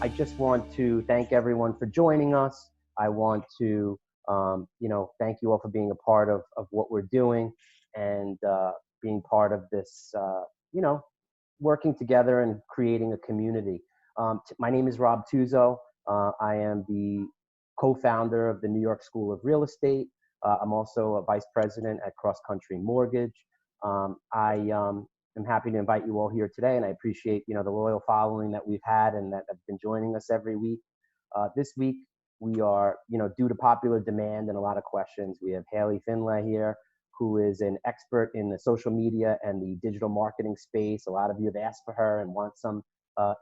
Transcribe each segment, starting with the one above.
I just want to thank everyone for joining us. I want to, thank you all for being a part of what we're doing and being part of this, working together and creating a community. My name is Rob Tuzo. I am the co-founder of the New York School of Real Estate. I'm also a vice president at Cross Country Mortgage. I'm happy to invite you all here today, and I appreciate the loyal following that we've had and that have been joining us every week. This week we are, due to popular demand and a lot of questions, we have Haley Findlay here, who is an expert in the social media and the digital marketing space. A lot of you have asked for her and want some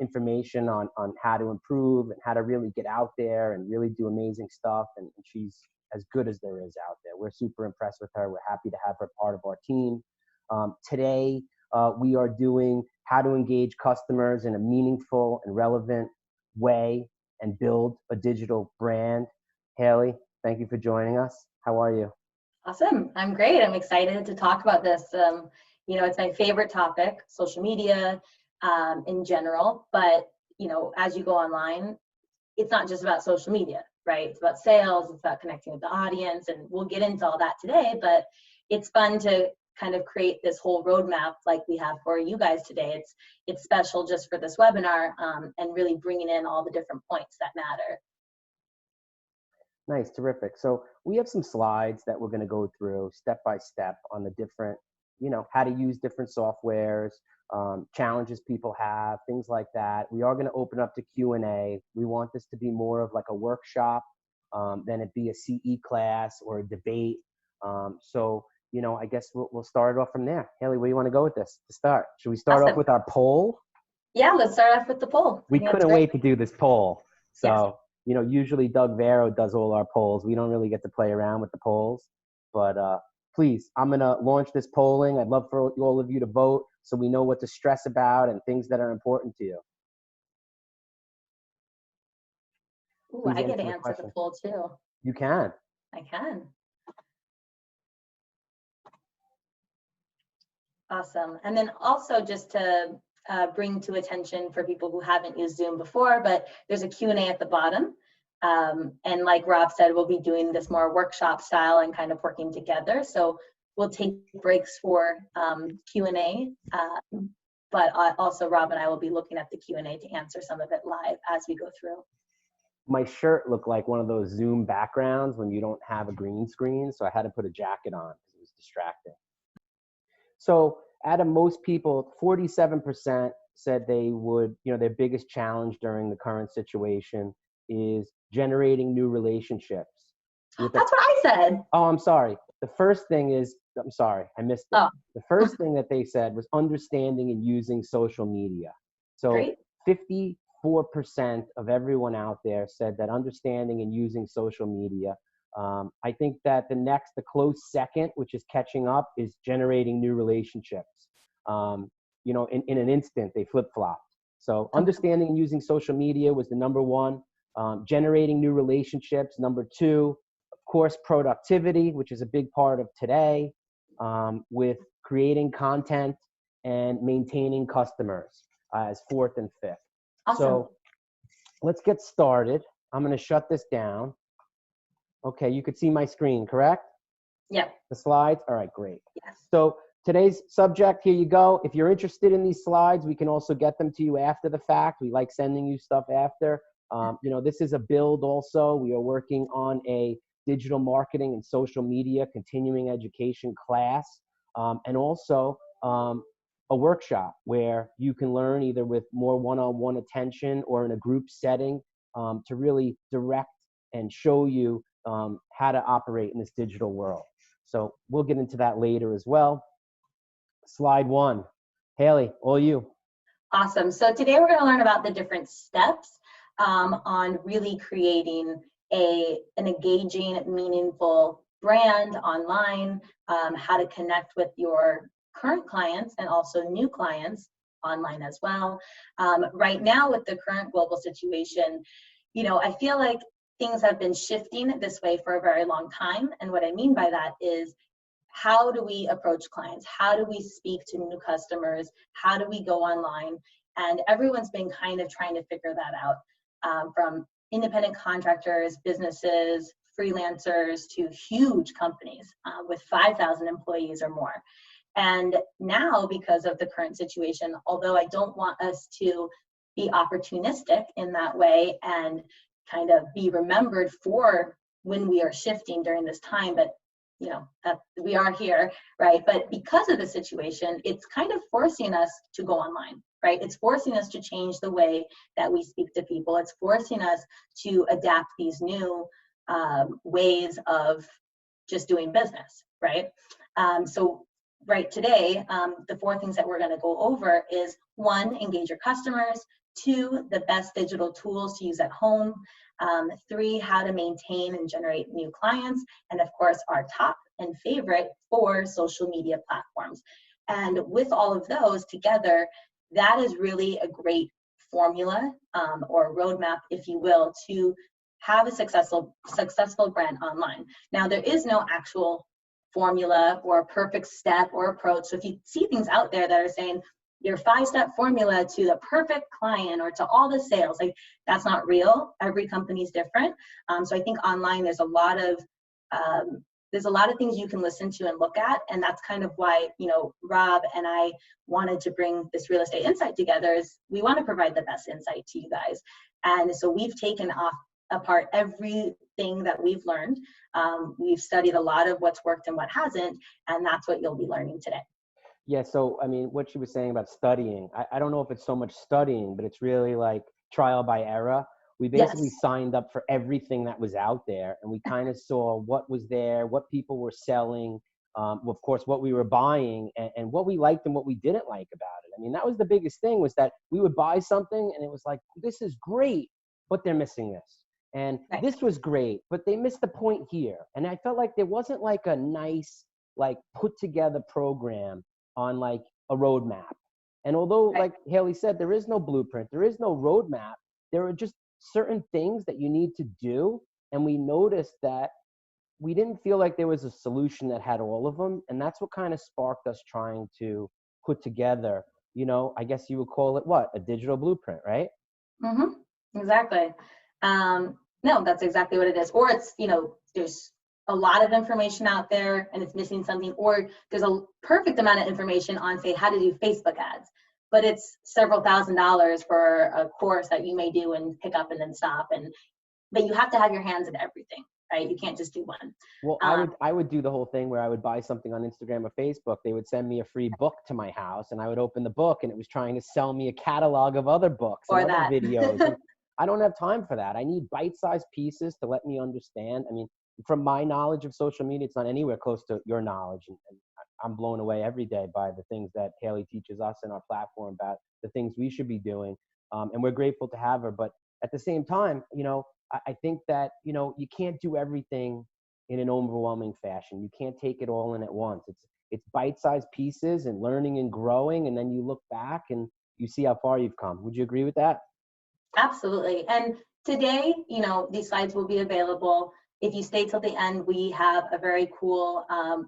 information on how to improve and how to really get out there and really do amazing stuff. And she's as good as there is out there. We're super impressed with her. We're happy to have her part of our team. Today, we are doing how to engage customers in a meaningful and relevant way and build a digital brand. Haley, thank you for joining us. How are you? Awesome. I'm great. I'm excited to talk about this. It's my favorite topic, social media in general. But, as you go online, it's not just about social media, right? It's about sales. It's about connecting with the audience. And we'll get into all that today. But it's fun to kind of create this whole roadmap like we have for you guys today. It's special just for this webinar and really bringing in all the different points that matter. Nice, terrific. So we have some slides that we're going to go through step by step on the different, how to use different softwares, challenges people have, things like that. We are going to open up to Q&A. We want this to be more of like a workshop than it be a CE class or a debate. I guess we'll start it off from there. Haley, where do you want to go with this to start? Should we start off with our poll? Yeah, let's start off with the poll. We couldn't wait to do this poll. So, yes. Usually Doug Vero does all our polls. We don't really get to play around with the polls. But please, I'm going to launch this polling. I'd love for all of you to vote so we know what to stress about and things that are important to you. Ooh, I get to answer the poll too. You can. I can. Awesome. And then also just to bring to attention for people who haven't used Zoom before, but there's a Q&A at the bottom. And like Rob said, we'll be doing this more workshop style and kind of working together. So we'll take breaks for Q&A, but also Rob and I will be looking at the Q&A to answer some of it live as we go through. My shirt looked like one of those Zoom backgrounds when you don't have a green screen, so I had to put a jacket on because it was distracting. So out of most people, 47% said they would, their biggest challenge during the current situation is generating new relationships. That's what I said. Oh, I'm sorry. The first thing is, I'm sorry, I missed it. Oh. The first thing that they said was understanding and using social media. So Great. 54% of everyone out there said that understanding and using social media. I think that the close second, which is catching up, is generating new relationships. In an instant, they flip-flopped. So understanding and using social media was the number one. Generating new relationships, number two. Of course, productivity, which is a big part of today, with creating content and maintaining customers as fourth and fifth. Awesome. So let's get started. I'm going to shut this down. Okay, you could see my screen, correct? Yeah. The slides? All right, great. Yes. So today's subject, here you go. If you're interested in these slides, we can also get them to you after the fact. We like sending you stuff after. This is a build also. We are working on a digital marketing and social media continuing education class, and also a workshop where you can learn either with more one-on-one attention or in a group setting to really direct and show you how to operate in this digital world. So we'll get into that later as well. Slide one. Haley, all you. Awesome. So today we're going to learn about the different steps on really creating an engaging, meaningful brand online, how to connect with your current clients and also new clients online as well. Right now with the current global situation, I feel like things have been shifting this way for a very long time. And what I mean by that is, how do we approach clients? How do we speak to new customers? How do we go online? And everyone's been kind of trying to figure that out. from independent contractors, businesses, freelancers, to huge companies with 5,000 employees or more. And now, because of the current situation, although I don't want us to be opportunistic in that way and kind of be remembered for when we are shifting during this time, but you know, that we are here, right? But because of the situation, it's kind of forcing us to go online, right? It's forcing us to change the way that we speak to people. It's forcing us to adapt these new ways of just doing business, right? So right today, the 4 things that we're going to go over is 1, engage your customers; 2, the best digital tools to use at home; 3, how to maintain and generate new clients; and of course, our top and favorite 4 social media platforms. And with all of those together, that is really a great formula or roadmap, if you will, to have a successful brand online. Now, there is no actual formula or a perfect step or approach. So if you see things out there that are saying your 5-step formula to the perfect client or to all the sales, like, that's not real. Every company is different. So I think online there's a lot of things you can listen to and look at, and that's kind of why, you know, Rob and I wanted to bring this Real Estate Insight together. Is we want to provide the best insight to you guys, and so we've taken apart everything that we've learned. We've studied a lot of what's worked and what hasn't, and that's what you'll be learning today. Yeah, so I mean, what she was saying about studying, I don't know if it's so much studying, but it's really like trial by error. We basically Yes. signed up for everything that was out there, and we kind of saw what was there, what people were selling, of course, what we were buying, and what we liked and what we didn't like about it. I mean, that was the biggest thing, was that we would buy something and it was like, this is great, but they're missing this. And Right. this was great, but they missed the point here. And I felt like there wasn't like a nice, like, put together program on like a roadmap. And although, Right. like Haley said, there is no blueprint, there is no roadmap, there are just certain things that you need to do. And we noticed that we didn't feel like there was a solution that had all of them. And that's what kind of sparked us trying to put together, you know, I guess you would call it what? A digital blueprint, right? Mm-hmm. Exactly. No, that's exactly what it is. Or it's, you know, there's a lot of information out there and it's missing something, or there's a perfect amount of information on, say, how to do Facebook ads, but it's several $1,000s for a course that you may do and pick up and then stop. But you have to have your hands in everything, right? You can't just do one. Well, I would do the whole thing where I would buy something on Instagram or Facebook. They would send me a free book to my house, and I would open the book, and it was trying to sell me a catalog of other books and Or other that. videos. And I don't have time for that. I need bite-sized pieces to let me understand. I mean, from my knowledge of social media, it's not anywhere close to your knowledge. And I'm blown away every day by the things that Haley teaches us in our platform about the things we should be doing. And we're grateful to have her. But at the same time, you know, I think that, you know, you can't do everything in an overwhelming fashion. You can't take it all in at once. It's bite-sized pieces and learning and growing, and then you look back and you see how far you've come. Would you agree with that? Absolutely. And today, you know, these slides will be available. If you stay till the end, we have a very cool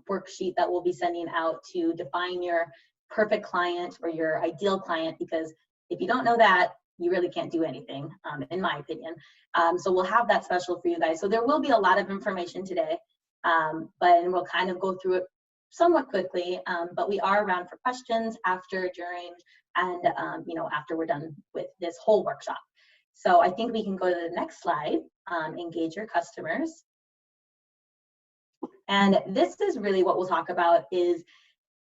worksheet that we'll be sending out to define your perfect client or your ideal client, because if you don't know that, you really can't do anything, in my opinion. So we'll have that special for you guys. So there will be a lot of information today, but we'll kind of go through it somewhat quickly, but we are around for questions after, during, and you know, after we're done with this whole workshop. So I think we can go to the next slide, engage your customers. And this is really what we'll talk about, is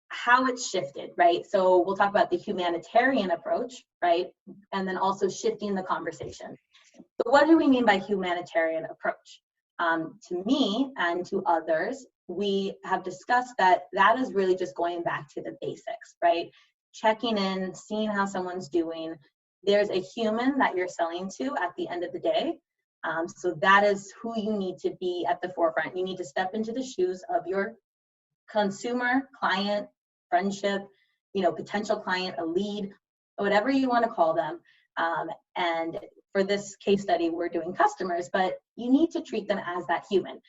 how it's shifted, right? So we'll talk about the humanitarian approach, right? And then also shifting the conversation. So what do we mean by humanitarian approach? To me and to others, we have discussed that that is really just going back to the basics, right? Checking in, seeing how someone's doing. There's a human that you're selling to at the end of the day. So that is who you need to be at the forefront. You need to step into the shoes of your consumer, client, friendship, you know, potential client, a lead, whatever you want to call them. And for this case study, we're doing customers, but you need to treat them as that human.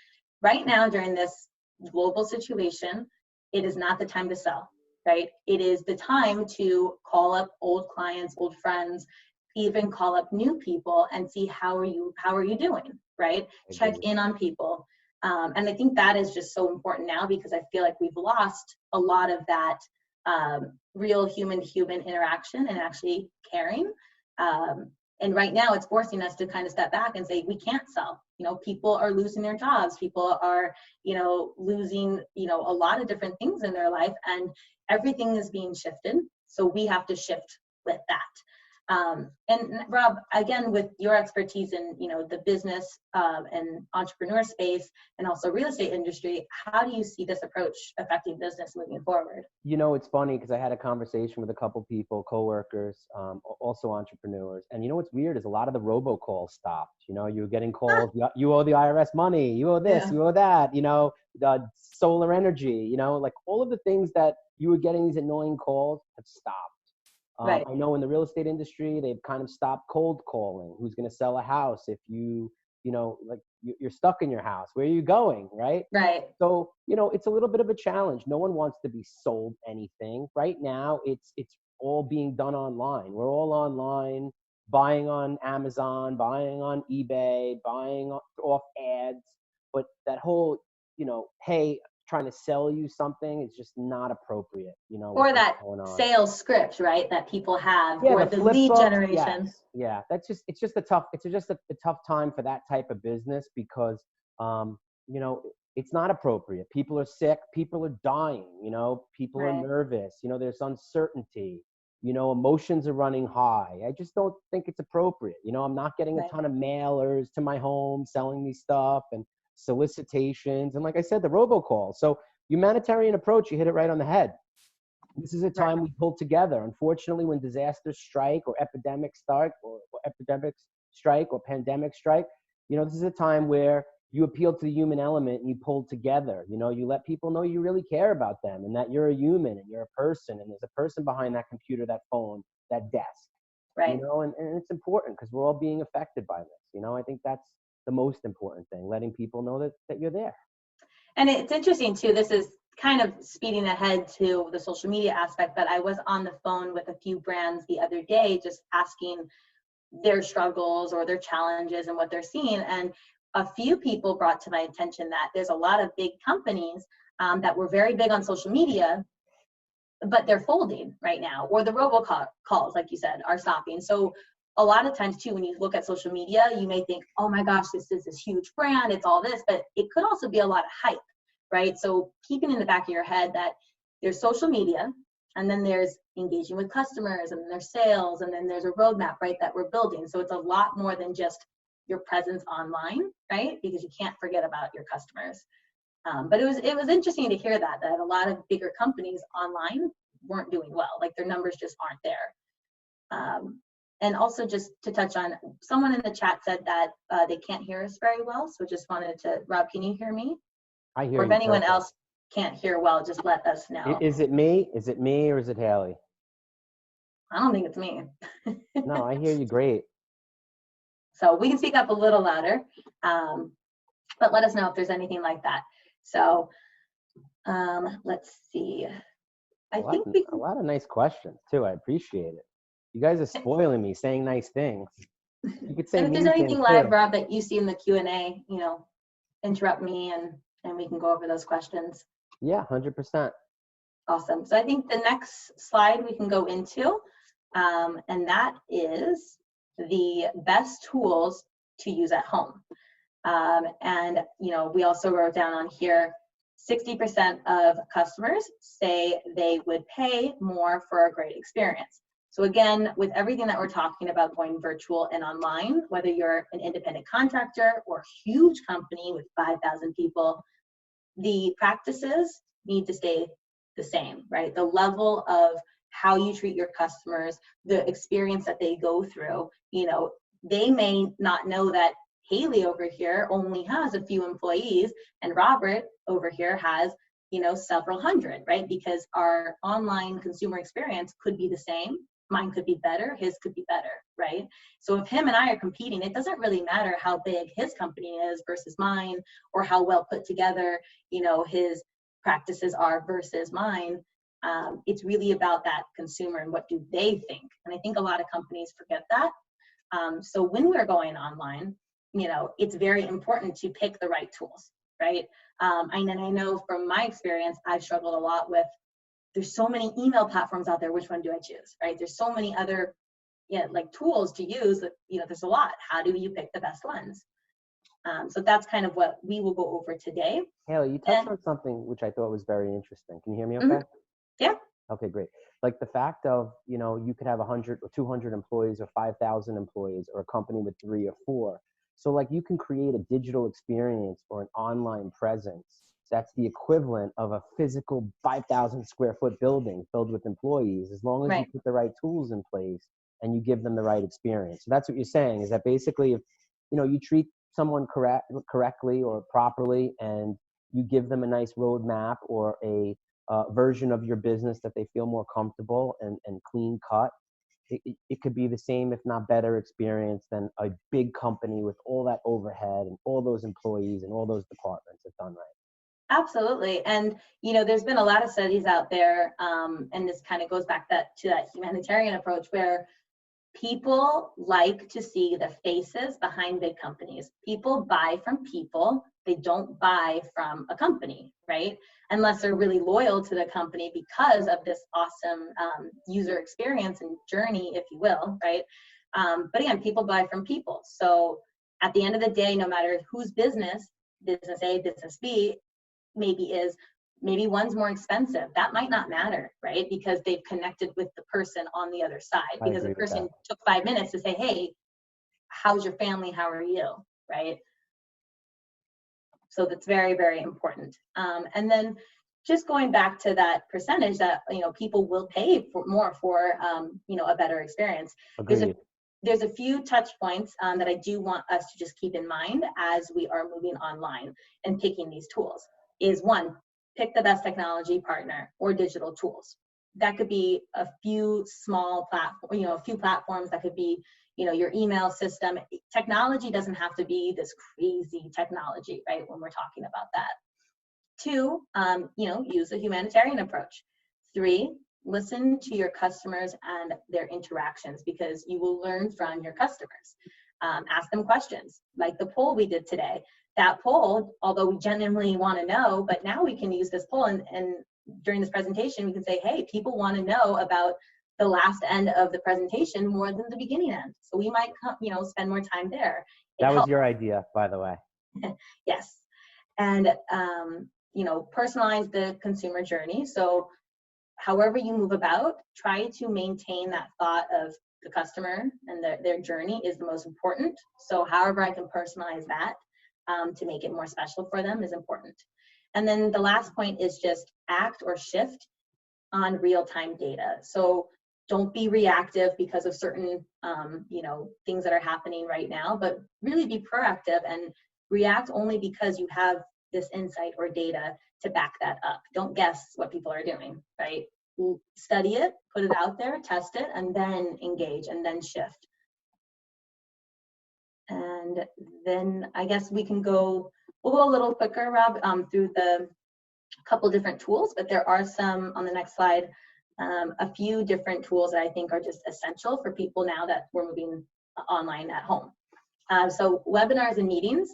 Right now, during this global situation, it is not the time to sell, right? It is the time to call up old clients, old friends, even call up new people and see how are you doing, right? Check in on people. And I think that is just so important now, because I feel like we've lost a lot of that real human to human interaction and actually caring. And right now it's forcing us to kind of step back and say, we can't sell. People are losing their jobs. People are, losing, a lot of different things in their life, and everything is being shifted. So we have to shift with that. And Rob, again, with your expertise in, the business and entrepreneur space and also real estate industry, how do you see this approach affecting business moving forward? It's funny because I had a conversation with a couple people, coworkers, also entrepreneurs. And what's weird is a lot of the robocalls stopped. You were getting calls, you owe the IRS money, you owe this, you owe that, the solar energy, like all of the things that you were getting, these annoying calls, have stopped. Right. I know in the real estate industry, they've kind of stopped cold calling. Who's going to sell a house if you're stuck in your house? Where are you going? Right. Right. So, it's a little bit of a challenge. No one wants to be sold anything. Right now, it's all being done online. We're all online, buying on Amazon, buying on eBay, buying off ads. But that whole, hey, trying to sell you something is just not appropriate, or that sales script, right, that people have, or the lead generation. Yeah, it's just a tough time for that type of business, because it's not appropriate. People are sick, people are dying, people are nervous, there's uncertainty, emotions are running high. I just don't think it's appropriate. I'm not getting a ton of mailers to my home selling me stuff and solicitations, and like I said, the robocalls. So humanitarian approach, you hit it right on the head. This is a time we pull together. Unfortunately, when disasters strike or epidemics strike or pandemics strike, this is a time where you appeal to the human element and you pull together. You let people know you really care about them and that you're a human and you're a person, and there's a person behind that computer, that phone, that desk. And it's important because we're all being affected by this. I think that's the most important thing, letting people know that you're there. And it's interesting too, this is kind of speeding ahead to the social media aspect, but I was on the phone with a few brands the other day just asking their struggles or their challenges and what they're seeing. And a few people brought to my attention that there's a lot of big companies that were very big on social media, but they're folding right now, or the robocalls, like you said, are stopping. So a lot of times too, when you look at social media, you may think, oh my gosh, this is this huge brand, it's all this, but it could also be a lot of hype, right? So keeping in the back of your head that there's social media, and then there's engaging with customers, and then there's sales, and then there's a roadmap, right, that we're building. So it's a lot more than just your presence online, right? Because you can't forget about your customers. But it was interesting to hear that a lot of bigger companies online weren't doing well, like their numbers just aren't there. And also, just to touch on, someone in the chat said that they can't hear us very well. So just wanted to, Rob, can you hear me? I hear you. Or if anyone else can't hear well, just let us know. Is it me? Is it me or is it Haley? I don't think it's me. No, I hear you great. So we can speak up a little louder, but let us know if there's anything like that. So let's see. A lot of nice questions too. I appreciate it. You guys are spoiling me, saying nice things. You could say. And if there's anything live, Rob, that you see in the Q&A, interrupt me and we can go over those questions. Yeah, 100%. Awesome. So I think the next slide we can go into, and that is the best tools to use at home. And we also wrote down on here, 60% of customers say they would pay more for a great experience. So again, with everything that we're talking about going virtual and online, whether you're an independent contractor or a huge company with 5,000 people, the practices need to stay the same, right? The level of how you treat your customers, the experience that they go through, they may not know that Haley over here only has a few employees and Robert over here has, several hundred, right? Because our online consumer experience could be the same. Mine could be better, his could be better, right? So if him and I are competing, it doesn't really matter how big his company is versus mine, or how well put together, his practices are versus mine. It's really about that consumer and what do they think. And I think a lot of companies forget that. So when we're going online, it's very important to pick the right tools, right? And I know from my experience, I've struggled a lot with, there's so many email platforms out there, which one do I choose, right? There's so many other like tools to use that, there's a lot. How do you pick the best ones? So that's kind of what we will go over today. Haley, you touched on something which I thought was very interesting. Can you hear me okay? Mm-hmm. Yeah. Okay, great. Like the fact of, you could have 100 or 200 employees or 5,000 employees, or a company with 3 or 4. So like you can create a digital experience or an online presence that's the equivalent of a physical 5,000 square foot building filled with employees, as long as you put the right tools in place and you give them the right experience. So that's what you're saying, is that basically if, you treat someone correctly or properly, and you give them a nice roadmap or a version of your business that they feel more comfortable and clean cut, it could be the same, if not better experience than a big company with all that overhead and all those employees and all those departments if done right. Absolutely. And, there's been a lot of studies out there, and this kind of goes back to that humanitarian approach, where people like to see the faces behind big companies. People buy from people. They don't buy from a company, right? Unless they're really loyal to the company because of this awesome user experience and journey, if you will, right? But again, people buy from people. So at the end of the day, no matter whose business A, business B, maybe one's more expensive. That might not matter, right? Because they've connected with the person on the other side. Because the person took 5 minutes to say, hey, how's your family? How are you? Right? So that's very, very important. And then just going back to that percentage that, people will pay for more for, a better experience. There's a few touch points that I do want us to just keep in mind as we are moving online and picking these tools. Is one, pick the best technology partner or digital tools. That could be a few small platforms, a few platforms. That could be, your email system. Technology doesn't have to be this crazy technology, right? When we're talking about that. 2, use a humanitarian approach. 3, listen to your customers and their interactions, because you will learn from your customers. Ask them questions, like the poll we did today. That poll, although we genuinely want to know, but now we can use this poll and during this presentation, we can say, hey, people want to know about the last end of the presentation more than the beginning end. So we might, spend more time there. That was your idea, by the way. Yes. And, personalize the consumer journey. So however you move about, try to maintain that thought of the customer and their journey is the most important. So however I can personalize that to make it more special for them is important. And then the last point is just act or shift on real-time data. So don't be reactive because of certain, things that are happening right now, but really be proactive and react only because you have this insight or data to back that up. Don't guess what people are doing, right? Study it, put it out there, test it, and then engage and then shift. And then I guess we'll go a little quicker, Rob, through the couple different tools, but there are some on the next slide, a few different tools that I think are just essential for people now that we're moving online at home. So webinars and meetings,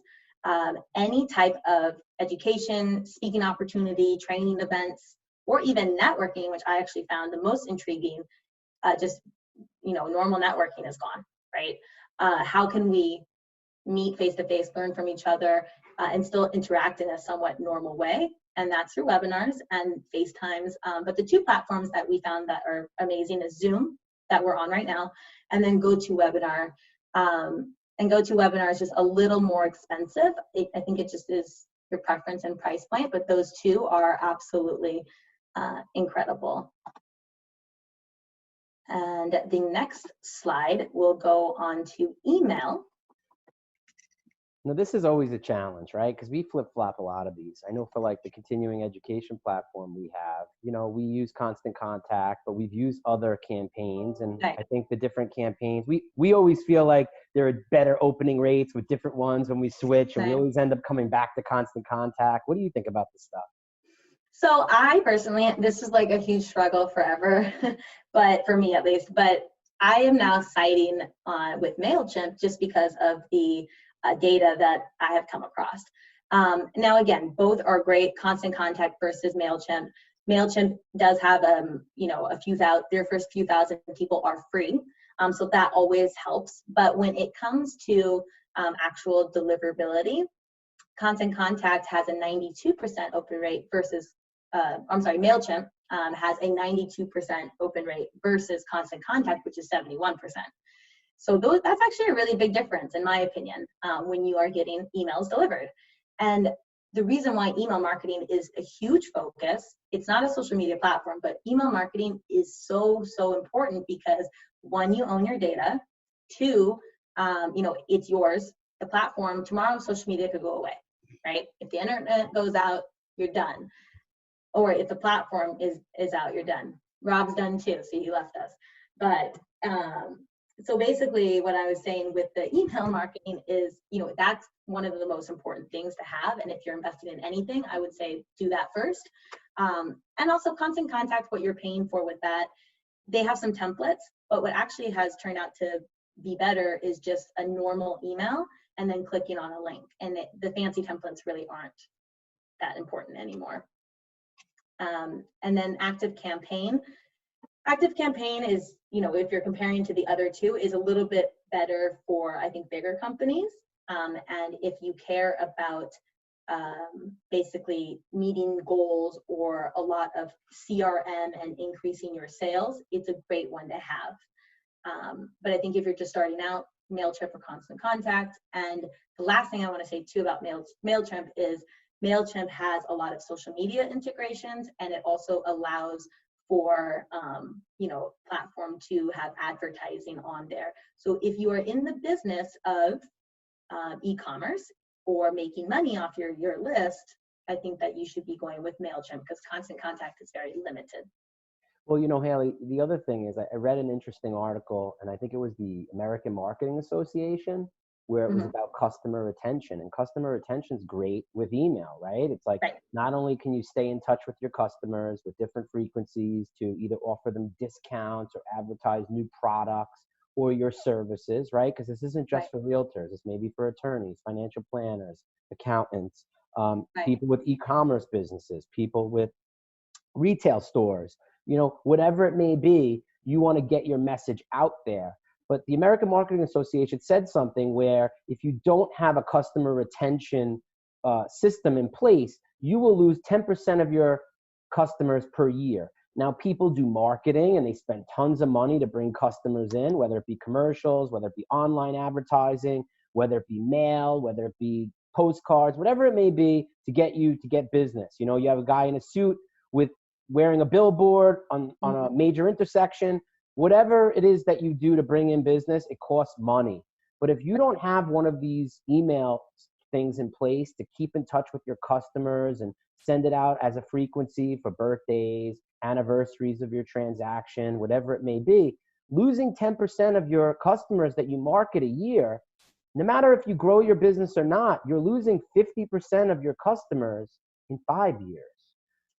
any type of education, speaking opportunity, training events, or even networking, which I actually found the most intriguing. Normal networking is gone, right? How can we meet face-to-face, learn from each other, and still interact in a somewhat normal way? And that's through webinars and FaceTimes. But the 2 platforms that we found that are amazing is Zoom, that we're on right now, and then GoToWebinar. And GoToWebinar is just a little more expensive. I think it just is your preference and price point, but those 2 are absolutely incredible. And the next slide will go on to email. Now, this is always a challenge, right? Because we flip-flop a lot of these. I know for like the continuing education platform we have, we use Constant Contact, but we've used other campaigns. And right. I think the different campaigns, we always feel like there are better opening rates with different ones when we switch, and we always end up coming back to Constant Contact. What do you think about this stuff? So I personally, this is like a huge struggle forever, but for me at least, but I am now citing with MailChimp just because of the data that I have come across. Now, again, both are great. Constant Contact versus MailChimp. MailChimp does have, their first few thousand people are free. So that always helps. But when it comes to actual deliverability, Constant Contact has a 92% open rate versus, MailChimp has a 92% open rate versus Constant Contact, which is 71%. So that's actually a really big difference, in my opinion, when you are getting emails delivered. And the reason why email marketing is a huge focus, it's not a social media platform, but email marketing is so, so important because one, you own your data. Two, it's yours. The platform, tomorrow social media could go away, right? If the internet goes out, you're done. Or if the platform is out, you're done. Rob's done too, so he left us. But so basically what I was saying with the email marketing is, that's one of the most important things to have. And if you're investing in anything, I would say do that first. And also Constant Contact, what you're paying for with that, they have some templates, but what actually has turned out to be better is just a normal email and then clicking on a link. And the fancy templates really aren't that important anymore. And then Active Campaign. Active Campaign is, if you're comparing to the other two, is a little bit better for, I think, bigger companies. And if you care about basically meeting goals or a lot of CRM and increasing your sales, it's a great one to have. But I think if you're just starting out, MailChimp or Constant Contact. And the last thing I want to say too about MailChimp is MailChimp has a lot of social media integrations, and it also allows for platform to have advertising on there. So if you are in the business of e-commerce or making money off your list, I think that you should be going with MailChimp because Constant Contact is very limited. Well, Haley, the other thing is I read an interesting article, and I think it was the American Marketing Association, where it was about customer retention. And customer retention is great with email, right? It's like, not only can you stay in touch with your customers with different frequencies to either offer them discounts or advertise new products or your services, right? Because this isn't just for realtors. It's maybe for attorneys, financial planners, accountants, people with e-commerce businesses, people with retail stores, whatever it may be, you want to get your message out there. But the American Marketing Association said something where if you don't have a customer retention system in place, you will lose 10% of your customers per year. Now, people do marketing and they spend tons of money to bring customers in, whether it be commercials, whether it be online advertising, whether it be mail, whether it be postcards, whatever it may be to get business. You have a guy in a suit with wearing a billboard on a major intersection. Whatever it is that you do to bring in business, it costs money. But if you don't have one of these email things in place to keep in touch with your customers and send it out as a frequency for birthdays, anniversaries of your transaction, whatever it may be, losing 10% of your customers that you market a year, no matter if you grow your business or not, you're losing 50% of your customers in 5 years.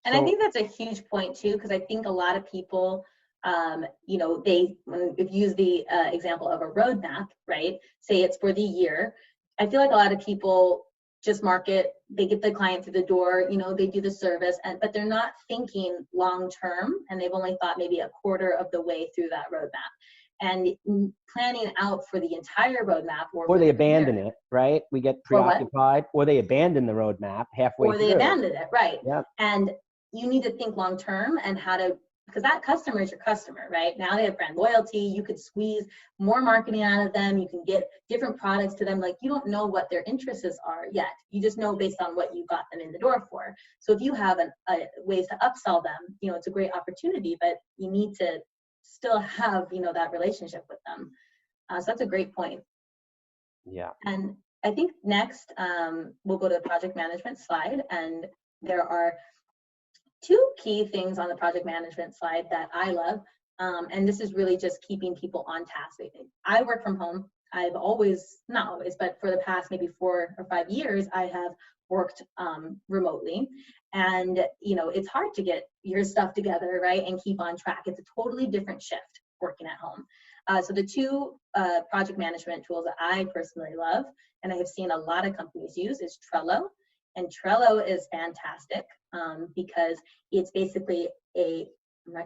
And I think that's a huge point too, because I think a lot of people, if you use the example of a roadmap, right? Say it's for the year. I feel like a lot of people just market, they get the client through the door, they do the service, but they're not thinking long-term, and they've only thought maybe a quarter of the way through that roadmap. And planning out for the entire roadmap. Or they abandon it, right? We get preoccupied, or they abandon the roadmap halfway through. Or they abandon it, right? Yeah. And you need to think long-term and how to, because that customer is your customer, right? Now they have brand loyalty. You could squeeze more marketing out of them. You can get different products to them. Like, you don't know what their interests are yet. You just know based on what you got them in the door for. So if you have ways to upsell them, it's a great opportunity, but you need to still have, that relationship with them. So that's a great point. Yeah. And I think next, we'll go to the project management slide, and there are two key things on the project management slide that I love, and this is really just keeping people on task. I work from home. I've always, not always, but for the past maybe 4 or 5 years, I have worked remotely, and it's hard to get your stuff together, right, and keep on track. It's a totally different shift working at home. So the two project management tools that I personally love, and I have seen a lot of companies use, is Trello. And Trello is fantastic because it's basically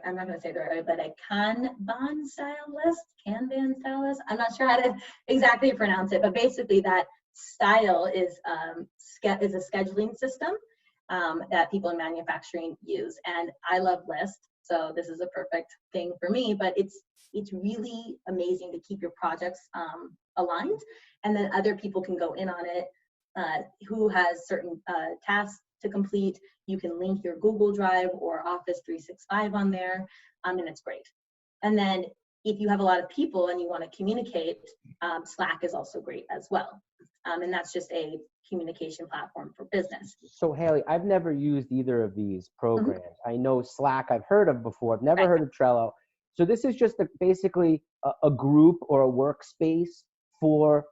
I'm not going to say the right way, but a Kanban style list, I'm not sure how to exactly pronounce it, but basically that style is a scheduling system that people in manufacturing use. And I love lists, so this is a perfect thing for me, but it's really amazing to keep your projects aligned, and then other people can go in on it who has certain tasks to complete. You can link your Google Drive or Office 365 on there, and it's great. And then if you have a lot of people and you want to communicate, Slack is also great as well. And that's just a communication platform for business. So Haley, I've never used either of these programs. I know Slack I've heard of before. I've never heard of Trello. So this is just basically a group or a workspace for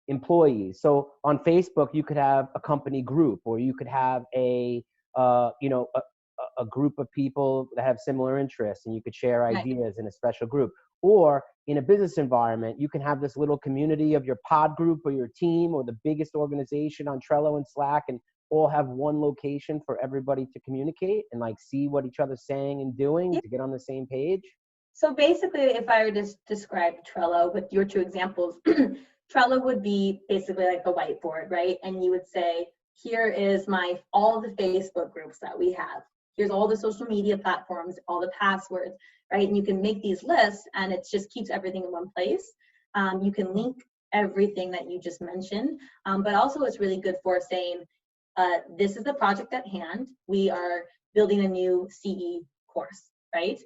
employees. So on Facebook, you could have a company group, or you could have a group of people that have similar interests, and you could share ideas in a special group. Or in a business environment, you can have this little community of your pod group or your team or the biggest organization on Trello and Slack, and all have one location for everybody to communicate and like see what each other's saying and doing to get on the same page. So basically, if I were to describe Trello with your two examples, Trello would be basically like a whiteboard, right? And you would say, here is all the Facebook groups that we have. Here's all the social media platforms, all the passwords, right? And you can make these lists, and it just keeps everything in one place. You can link everything that you just mentioned, but also it's really good for saying, this is the project at hand. We are building a new CE course, right?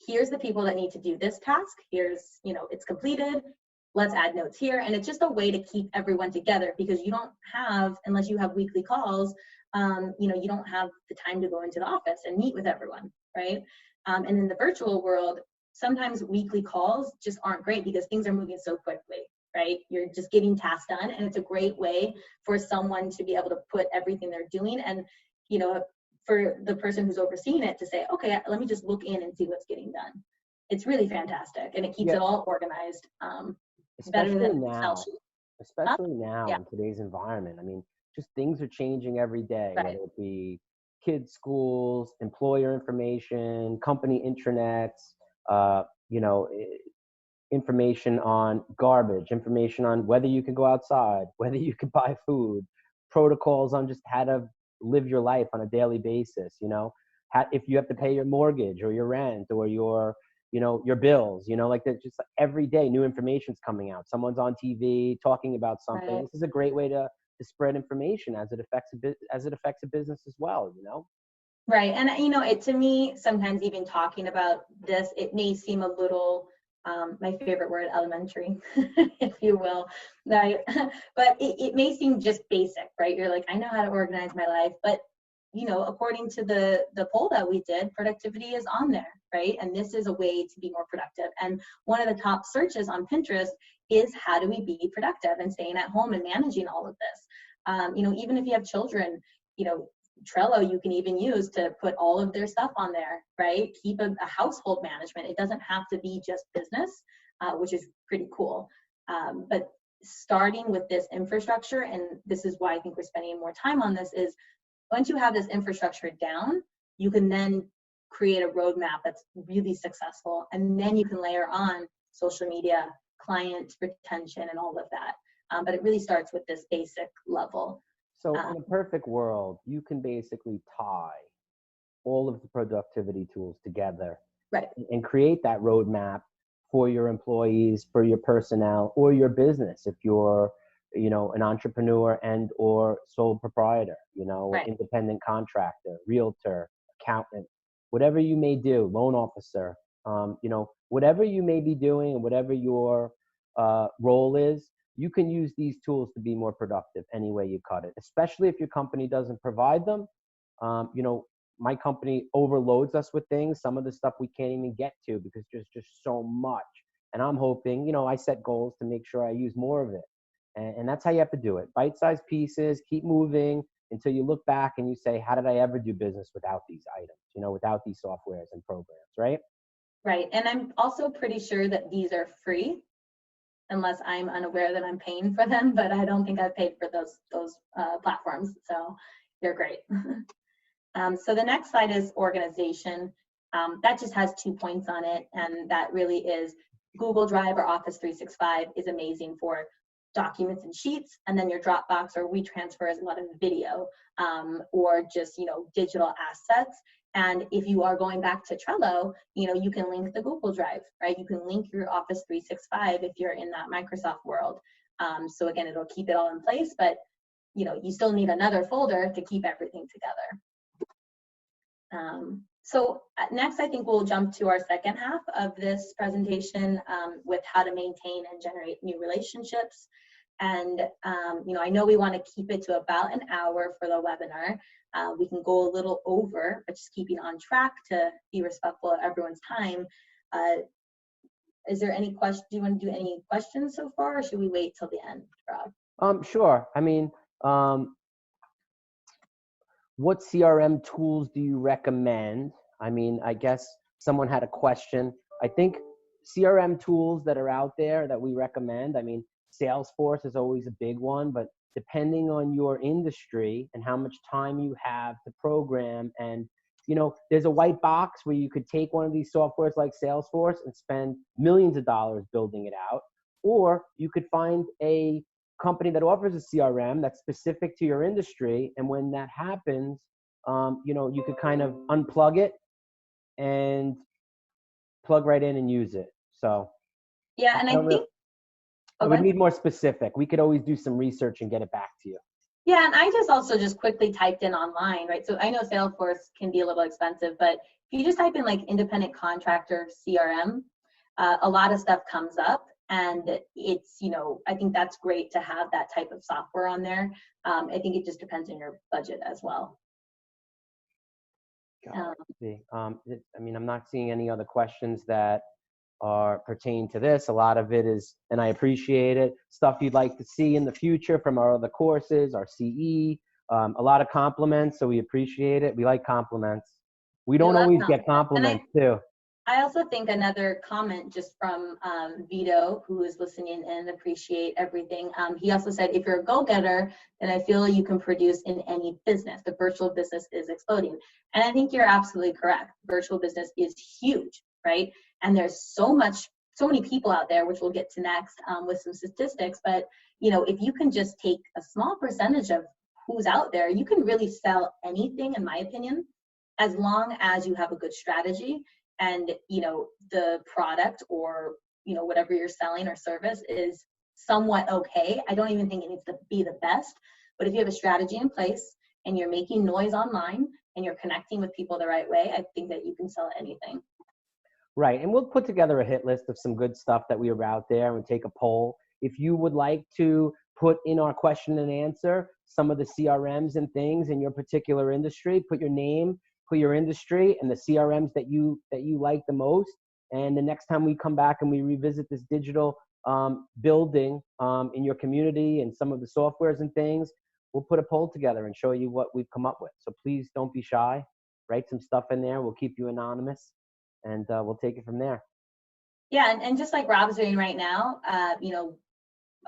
Here's the people that need to do this task. Here's, it's completed. Let's add notes here. And it's just a way to keep everyone together, because you don't have, unless you have weekly calls, you don't have the time to go into the office and meet with everyone, right? And in the virtual world, sometimes weekly calls just aren't great because things are moving so quickly, right? You're just getting tasks done, and it's a great way for someone to be able to put everything they're doing, and, for the person who's overseeing it to say, okay, let me just look in and see what's getting done. It's really fantastic, and it keeps it all organized. Especially now in today's environment. I mean, just things are changing every day, whether it be kids' schools, employer information, company intranets, information on garbage, information on whether you can go outside, whether you can buy food, protocols on just how to live your life on a daily basis. If you have to pay your mortgage or your rent or your bills, like that. Just every day new information's coming out. Someone's on TV talking about something. This is a great way to spread information as it affects a business as well. Right. And to me, sometimes even talking about this, it may seem a little, my favorite word, elementary, if you will, right? But it may seem just basic, right? You're like, I know how to organize my life, but according to the poll that we did, productivity is on there, right? And this is a way to be more productive. And one of the top searches on Pinterest is, how do we be productive and staying at home and managing all of this? Even if you have children, Trello you can even use to put all of their stuff on there, right? Keep a household management. It doesn't have to be just business, which is pretty cool. But starting with this infrastructure, and this is why I think we're spending more time on this, is once you have this infrastructure down, you can then create a roadmap that's really successful. And then you can layer on social media, client retention, and all of that. But it really starts with this basic level. So in a perfect world, you can basically tie all of the productivity tools together, right, and create that roadmap for your employees, for your personnel, or your business if you're an entrepreneur and or sole proprietor, independent contractor, realtor, accountant, whatever you may do, loan officer, whatever you may be doing and whatever your role is, you can use these tools to be more productive any way you cut it, especially if your company doesn't provide them. My company overloads us with things. Some of the stuff we can't even get to because there's just so much. And I'm hoping, I set goals to make sure I use more of it. And that's how you have to do it. Bite-sized pieces, keep moving until you look back and you say, how did I ever do business without these items, without these softwares and programs, right? Right. And I'm also pretty sure that these are free, unless I'm unaware that I'm paying for them, but I don't think I've paid for those platforms. So they're great. So the next slide is organization. That just has 2 points on it, and that really is Google Drive or Office 365 is amazing for documents and sheets, and then your Dropbox or WeTransfer is a lot of video or just digital assets. And if you are going back to Trello, you can link the Google Drive, right? You can link your Office 365 if you're in that Microsoft world. So again, it'll keep it all in place, but you still need another folder to keep everything together. So next, I think we'll jump to our second half of this presentation with how to maintain and generate new relationships. And I know we want to keep it to about an hour for the webinar. We can go a little over, but just keeping on track to be respectful of everyone's time. Is there any question? Do you want to do any questions so far, or should we wait till the end, Rob? Sure. I mean, what CRM tools do you recommend? I mean, I guess someone had a question. I think CRM tools that are out there that we recommend, I mean, Salesforce is always a big one, but depending on your industry and how much time you have to program, and there's a white box where you could take one of these softwares like Salesforce and spend millions of dollars building it out, or you could find a company that offers a CRM that's specific to your industry, and when that happens, you could kind of unplug it and plug right in and use it. So yeah, and I think I would need more specific. We could always do some research and get it back to you. Yeah, and I just quickly typed in online, right? So I know Salesforce can be a little expensive, but if you just type in like independent contractor CRM, a lot of stuff comes up, and it's, I think that's great to have that type of software on there. I think it just depends on your budget as well. I mean, I'm not seeing any other questions that are pertain to this. A lot of it is, and I appreciate it, stuff you'd like to see in the future from our other courses, our CE, a lot of compliments, so we appreciate it. We like compliments. We don't always get compliments too. I also think another comment just from Vito, who is listening and appreciate everything. He also said, if you're a go-getter, then I feel you can produce in any business. The virtual business is exploding. And I think you're absolutely correct. Virtual business is huge, right? And there's so many people out there, which we'll get to next with some statistics. But, if you can just take a small percentage of who's out there, you can really sell anything, in my opinion, as long as you have a good strategy. And the product or whatever you're selling or service is somewhat okay. I don't even think it needs to be the best, but if you have a strategy in place and you're making noise online and you're connecting with people the right way, I think that you can sell anything. Right, and we'll put together a hit list of some good stuff that we are out there and take a poll. If you would like to put in our question and answer some of the CRMs and things in your particular industry, put your name, put your industry and the CRMs that you like the most. And the next time we come back and we revisit this digital building in your community and some of the softwares and things, we'll put a poll together and show you what we've come up with. So please don't be shy. Write some stuff in there. We'll keep you anonymous, and we'll take it from there. Yeah, and just like Rob's doing right now,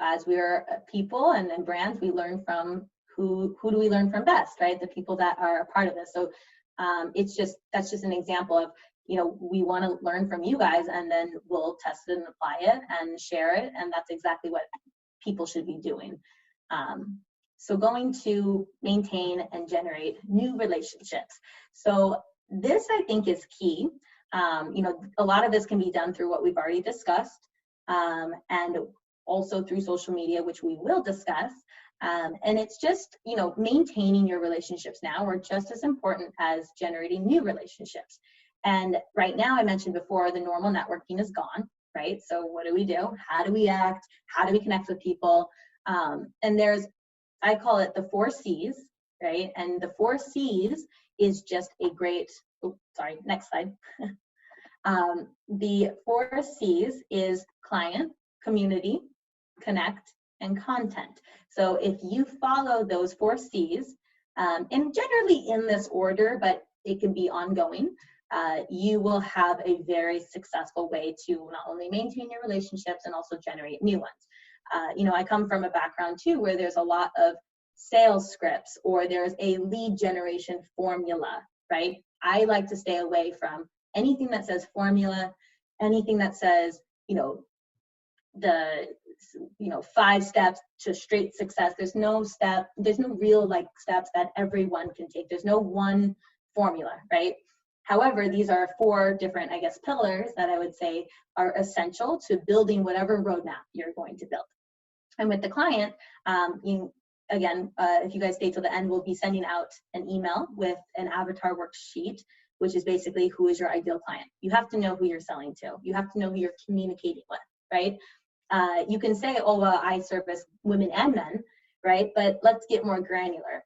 as we're people and brands, we learn from who do we learn from best, right? The people that are a part of this. So that's just an example of, we want to learn from you guys, and then we'll test it and apply it and share it. And that's exactly what people should be doing. So going to maintain and generate new relationships. So this, I think, is key. A lot of this can be done through what we've already discussed, and also through social media, which we will discuss. And it's just, maintaining your relationships now are just as important as generating new relationships. And right now, I mentioned before, the normal networking is gone, right? So what do? How do we act? How do we connect with people? And I call it the 4 C's, right? And the 4 C's is just a great, next slide. The 4 C's is client, community, connect, and content. So if you follow those 4 C's, and generally in this order, but it can be ongoing, you will have a very successful way to not only maintain your relationships and also generate new ones. I come from a background too where there's a lot of sales scripts or there's a lead generation formula, right? I like to stay away from anything that says formula, anything that says, the 5 steps to straight success. There's no real steps that everyone can take. There's no one formula, right? However, these are 4 different, pillars that I would say are essential to building whatever roadmap you're going to build. And with the client, if you guys stay till the end, we'll be sending out an email with an avatar worksheet, which is basically who is your ideal client. You have to know who you're selling to. You have to know who you're communicating with, right? You can say, oh, well, I service women and men, right? But let's get more granular.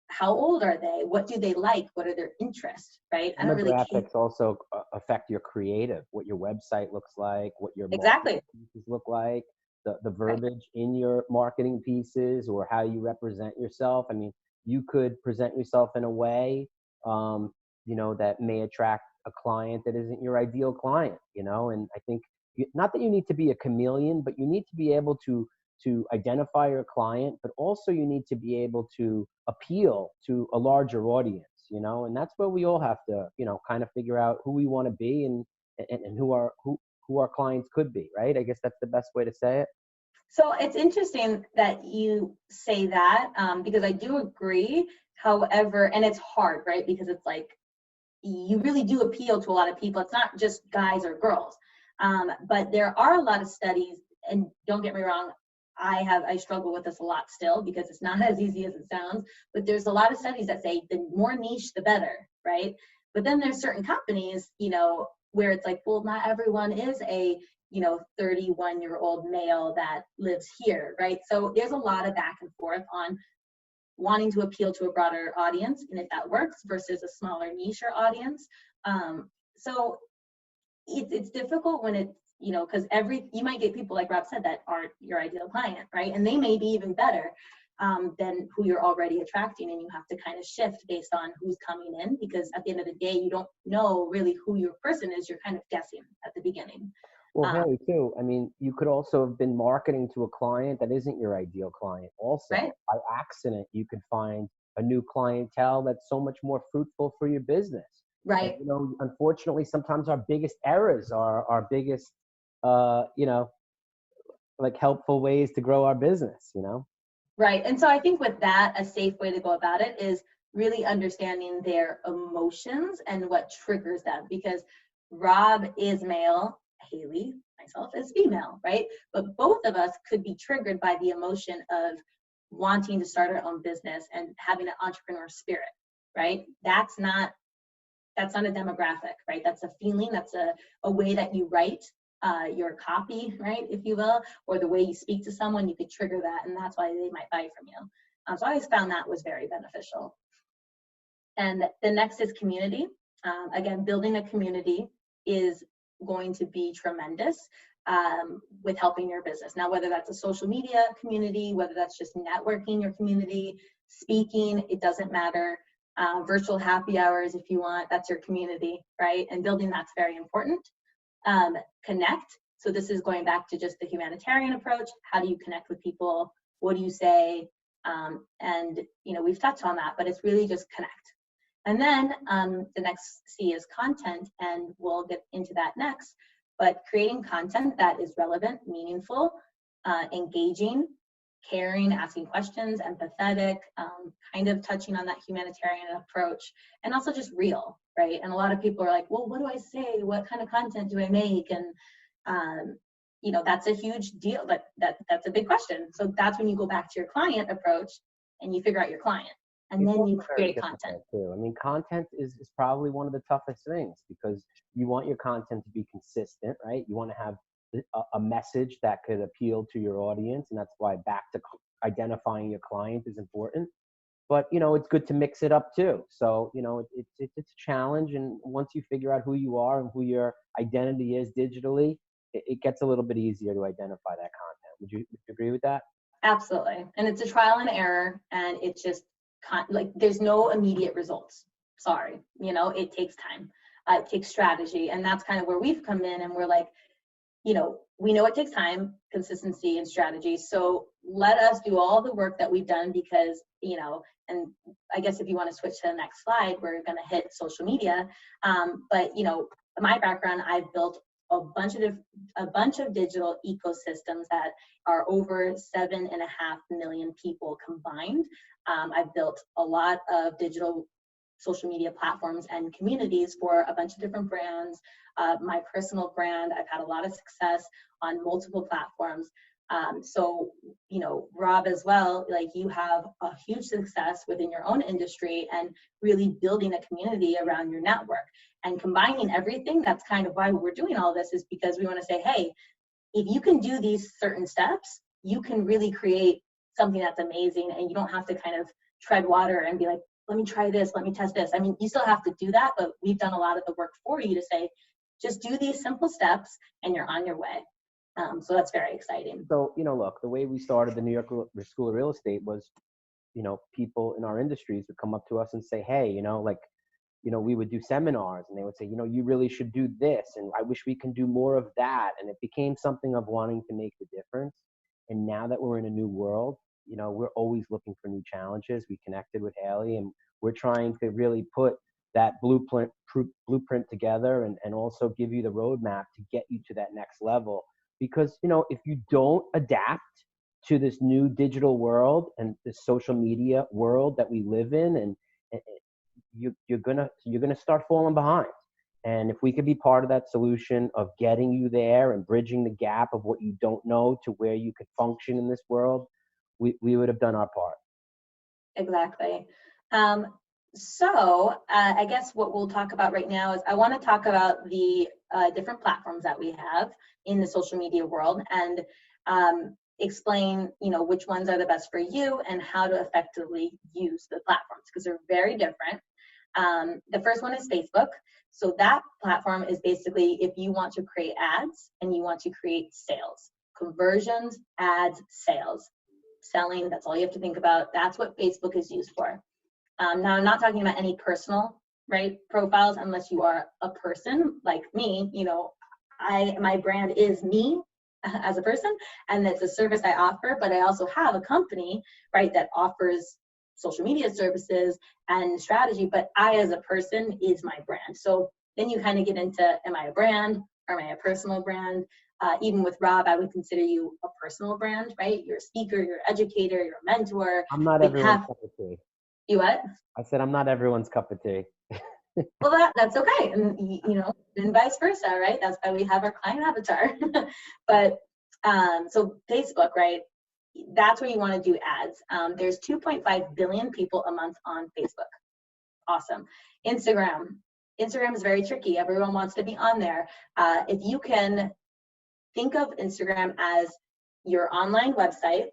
How old are they? What do they like? What are their interests, right? Demographics also affect your creative, what your website looks like, what your marketing pieces look like, the verbiage in your marketing pieces, or how you represent yourself. I mean, you could present yourself in a way, that may attract a client that isn't your ideal client, and I think not that you need to be a chameleon, but you need to be able to identify your client, but also you need to be able to appeal to a larger audience, and that's where we all have to, kind of figure out who we want to be and who our clients could be, right? I guess that's the best way to say it. So it's interesting that you say that, because I do agree. However, and it's hard, right? Because it's like, you really do appeal to a lot of people. It's not just guys or girls. But there are a lot of studies, and don't get me wrong, I struggle with this a lot still because it's not as easy as it sounds, but there's a lot of studies that say the more niche, the better, right? But then there's certain companies, where it's like, well, not everyone is a, 31-year-old male that lives here, right? So there's a lot of back and forth on wanting to appeal to a broader audience, and if that works versus a smaller niche audience. So it's difficult when it's, because you might get people, like Rob said, that aren't your ideal client, right? And they may be even better than who you're already attracting, and you have to kind of shift based on who's coming in, because at the end of the day, you don't know really who your person is. You're kind of guessing at the beginning. Well, Haley, too, I mean, you could also have been marketing to a client that isn't your ideal client. Also, right? By accident, you could find a new clientele that's so much more fruitful for your business. Right. And, unfortunately, sometimes our biggest errors are our biggest, helpful ways to grow our business, Right. And so I think with that, a safe way to go about it is really understanding their emotions and what triggers them, because Rob is male, Haley, myself, is female, right? But both of us could be triggered by the emotion of wanting to start our own business and having an entrepreneur spirit, right? That's not a demographic, right? That's a feeling. That's a way that you write your copy, right, if you will, or the way you speak to someone. You could trigger that, and that's why they might buy from you. So I always found that was very beneficial. And the next is community. Again, building a community is going to be tremendous with helping your business. Now, whether that's a social media community, whether that's just networking your community, speaking, it doesn't matter. Virtual happy hours, if you want, that's your community, right? And building that's very important. Connect. So this is going back to just the humanitarian approach. How do you connect with people? What do you say? And we've touched on that, but it's really just connect. And then the next C is content, and we'll get into that next. But creating content that is relevant, meaningful, engaging, caring, asking questions, empathetic, kind of touching on that humanitarian approach, and also just real, right? And a lot of people are like, well, what do I say? What kind of content do I make? And that's a huge deal. That's a big question. So that's when you go back to your client approach and you figure out your client. And then you create content. Too. I mean, content is probably one of the toughest things, because you want your content to be consistent, right? You want to have a message that could appeal to your audience, and that's why back to identifying your client is important. But it's good to mix it up too. So it's a challenge, and once you figure out who you are and who your identity is digitally, it gets a little bit easier to identify that content. Would you agree with that? Absolutely. And it's a trial and error, and it's just there's no immediate results. Sorry, it takes time. It takes strategy. And that's kind of where we've come in, and we're like, you know, we know it takes time, consistency, and strategy. So let us do all the work that we've done, because, you know, and I guess if you want to switch to the next slide, we're going to hit social media. But, you know, my background, I've built a bunch of digital ecosystems that are over 7.5 million people combined. I've built a lot of digital social media platforms and communities for a bunch of different brands. My personal brand, I've had a lot of success on multiple platforms. So, you know, Rob as well, like, you have a huge success within your own industry and really building a community around your network and combining everything. That's kind of why we're doing all this, is because we want to say, hey, if you can do these certain steps, you can really create something that's amazing, and you don't have to kind of tread water and be like, let me try this, let me test this. I mean, you still have to do that, but we've done a lot of the work for you to say, just do these simple steps and you're on your way. So that's very exciting. So, you know, look, the way we started the New York School of Real Estate was, you know, people in our industries would come up to us and say, hey, you know, like, you know, we would do seminars, and they would say, you know, you really should do this, and I wish we can do more of that. And it became something of wanting to make the difference. And now that we're in a new world, you know, we're always looking for new challenges. We connected with Haley, and we're trying to really put that blueprint together, and also give you the roadmap to get you to that next level. Because, you know, if you don't adapt to this new digital world and the social media world that we live in, and you're gonna start falling behind. And if we could be part of that solution of getting you there and bridging the gap of what you don't know to where you could function in this world, we would have done our part. Exactly. So I guess what we'll talk about right now is, I want to talk about the different platforms that we have in the social media world, and explain, you know, which ones are the best for you and how to effectively use the platforms, because they're very different. The first one is Facebook. So that platform is basically if you want to create ads and you want to create sales, conversions, ads, sales, selling. That's all you have to think about. That's what Facebook is used for. Now, I'm not talking about any personal, right, profiles, unless you are a person like me. You know, my brand is me as a person, and it's a service I offer, but I also have a company, right, that offers social media services and strategy, but I as a person is my brand. So then you kind of get into, am I a brand or am I a personal brand? Even with Rob, I would consider you a personal brand, right? You're a speaker, you're an educator, you're a mentor. I'm not everyone's cup of tea. You what? I said I'm not everyone's cup of tea. Well, that's okay, and you know, and vice versa, right? That's why we have our client avatar. But so Facebook, right? That's where you want to do ads. There's 2.5 billion people a month on Facebook. Awesome. Instagram is very tricky. Everyone wants to be on there. If you can think of Instagram as your online website,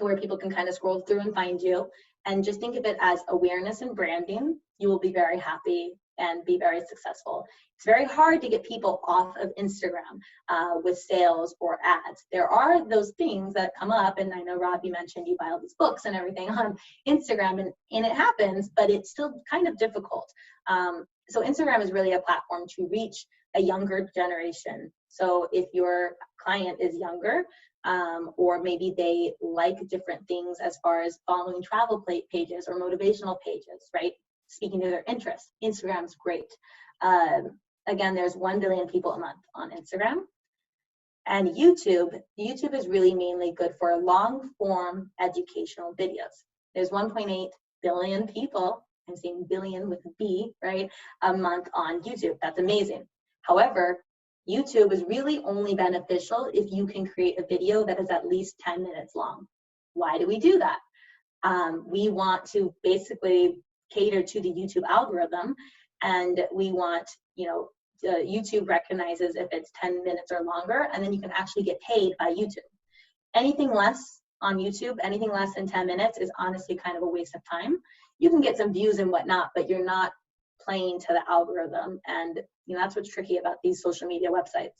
where people can kind of scroll through and find you, and just think of it as awareness and branding, you will be very happy and be very successful. It's very hard to get people off of Instagram with sales or ads. There are those things that come up, and I know, Rob, you mentioned you buy all these books and everything on Instagram, and it happens, but it's still kind of difficult. So Instagram is really a platform to reach a younger generation. So if your client is younger, or maybe they like different things as far as following travel pages or motivational pages, right? Speaking to their interests, Instagram's great. Again, there's 1 billion people a month on Instagram. And YouTube is really mainly good for long form educational videos. There's 1.8 billion people, I'm saying billion with a B, right, a month on YouTube. That's amazing. However, YouTube is really only beneficial if you can create a video that is at least 10 minutes long. Why do we do that? We want to basically cater to the YouTube algorithm, and we want, you know, YouTube recognizes if it's 10 minutes or longer, and then you can actually get paid by YouTube. Anything less on YouTube, anything less than 10 minutes is honestly kind of a waste of time. You can get some views and whatnot, but you're not playing to the algorithm, and you know, that's what's tricky about these social media websites.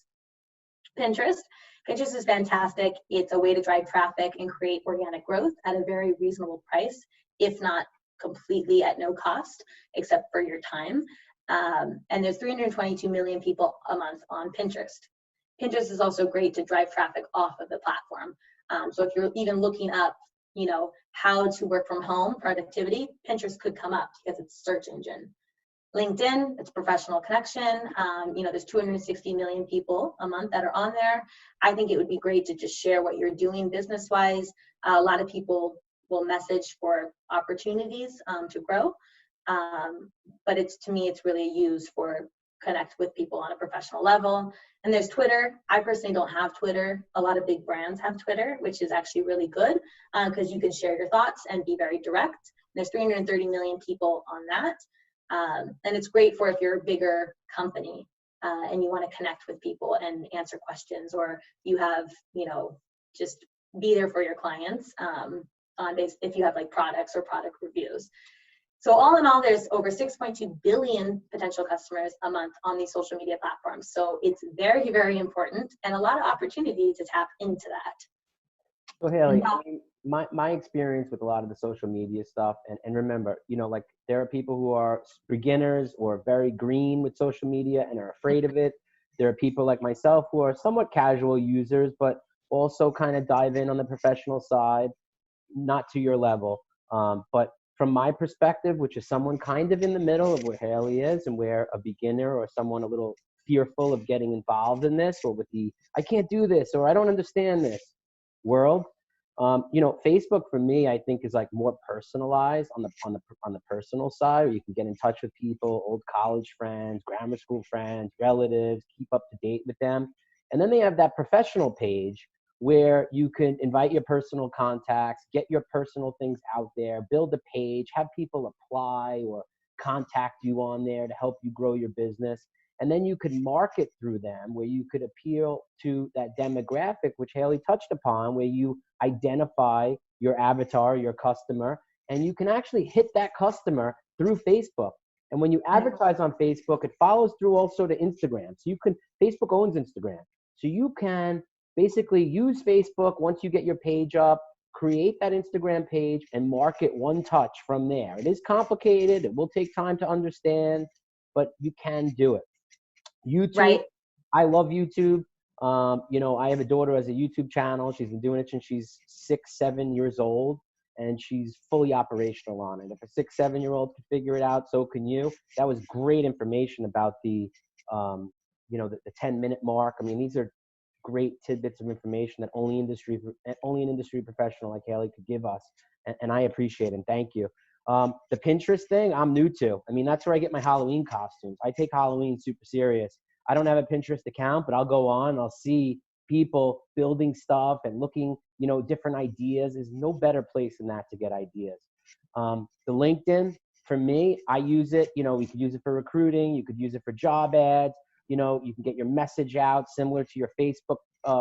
Pinterest is fantastic. It's a way to drive traffic and create organic growth at a very reasonable price, if not completely at no cost, except for your time. And there's 322 million people a month on Pinterest. Pinterest is also great to drive traffic off of the platform. So if you're even looking up, how to work from home, productivity, Pinterest could come up because it's a search engine. LinkedIn, it's professional connection. There's 260 million people a month that are on there. I think it would be great to just share what you're doing business-wise. A lot of people will message for opportunities to grow. But to me, it's really used for connect with people on a professional level. And there's Twitter. I personally don't have Twitter. A lot of big brands have Twitter, which is actually really good because you can share your thoughts and be very direct. There's 330 million people on that. And it's great for if you're a bigger company and you want to connect with people and answer questions, or you have, just be there for your clients if you have like products or product reviews. So all in all, there's over 6.2 billion potential customers a month on these social media platforms. So it's very, very important and a lot of opportunity to tap into that. So Haley, my experience with a lot of the social media stuff, and remember, like there are people who are beginners or very green with social media and are afraid of it. There are people like myself who are somewhat casual users, but also kind of dive in on the professional side, not to your level. But from my perspective, which is someone kind of in the middle of where Haley is and where a beginner or someone a little fearful of getting involved in this, or with the, I can't do this, or I don't understand this world. Facebook for me, I think is like more personalized on the personal side, where you can get in touch with people, old college friends, grammar school friends, relatives, keep up to date with them. And then they have that professional page where you can invite your personal contacts, get your personal things out there, build a page, have people apply or contact you on there to help you grow your business. And then you could market through them, where you could appeal to that demographic, which Haley touched upon, where you identify your avatar, your customer, and you can actually hit that customer through Facebook. And when you advertise on Facebook, it follows through also to Instagram. So Facebook owns Instagram. So you can basically use Facebook once you get your page up, create that Instagram page, and market one touch from there. It is complicated. It will take time to understand, but you can do it. YouTube, right. I love YouTube. I have a daughter who has a YouTube channel. She's been doing it since she's 6-7 years old, and she's fully operational on it. If a 6-7-year-old can figure it out, so can you. That was great information about the 10-minute mark. I mean, these are great tidbits of information that only an industry professional like Haley could give us, and I appreciate it. And thank you. The Pinterest thing, I'm new to. I mean, that's where I get my Halloween costumes. I take Halloween super serious. I don't have a Pinterest account, but I'll go on and I'll see people building stuff and looking, different ideas. There's no better place than that to get ideas. The LinkedIn, for me, I use it. You could use it for recruiting. You could use it for job ads. You can get your message out similar to your Facebook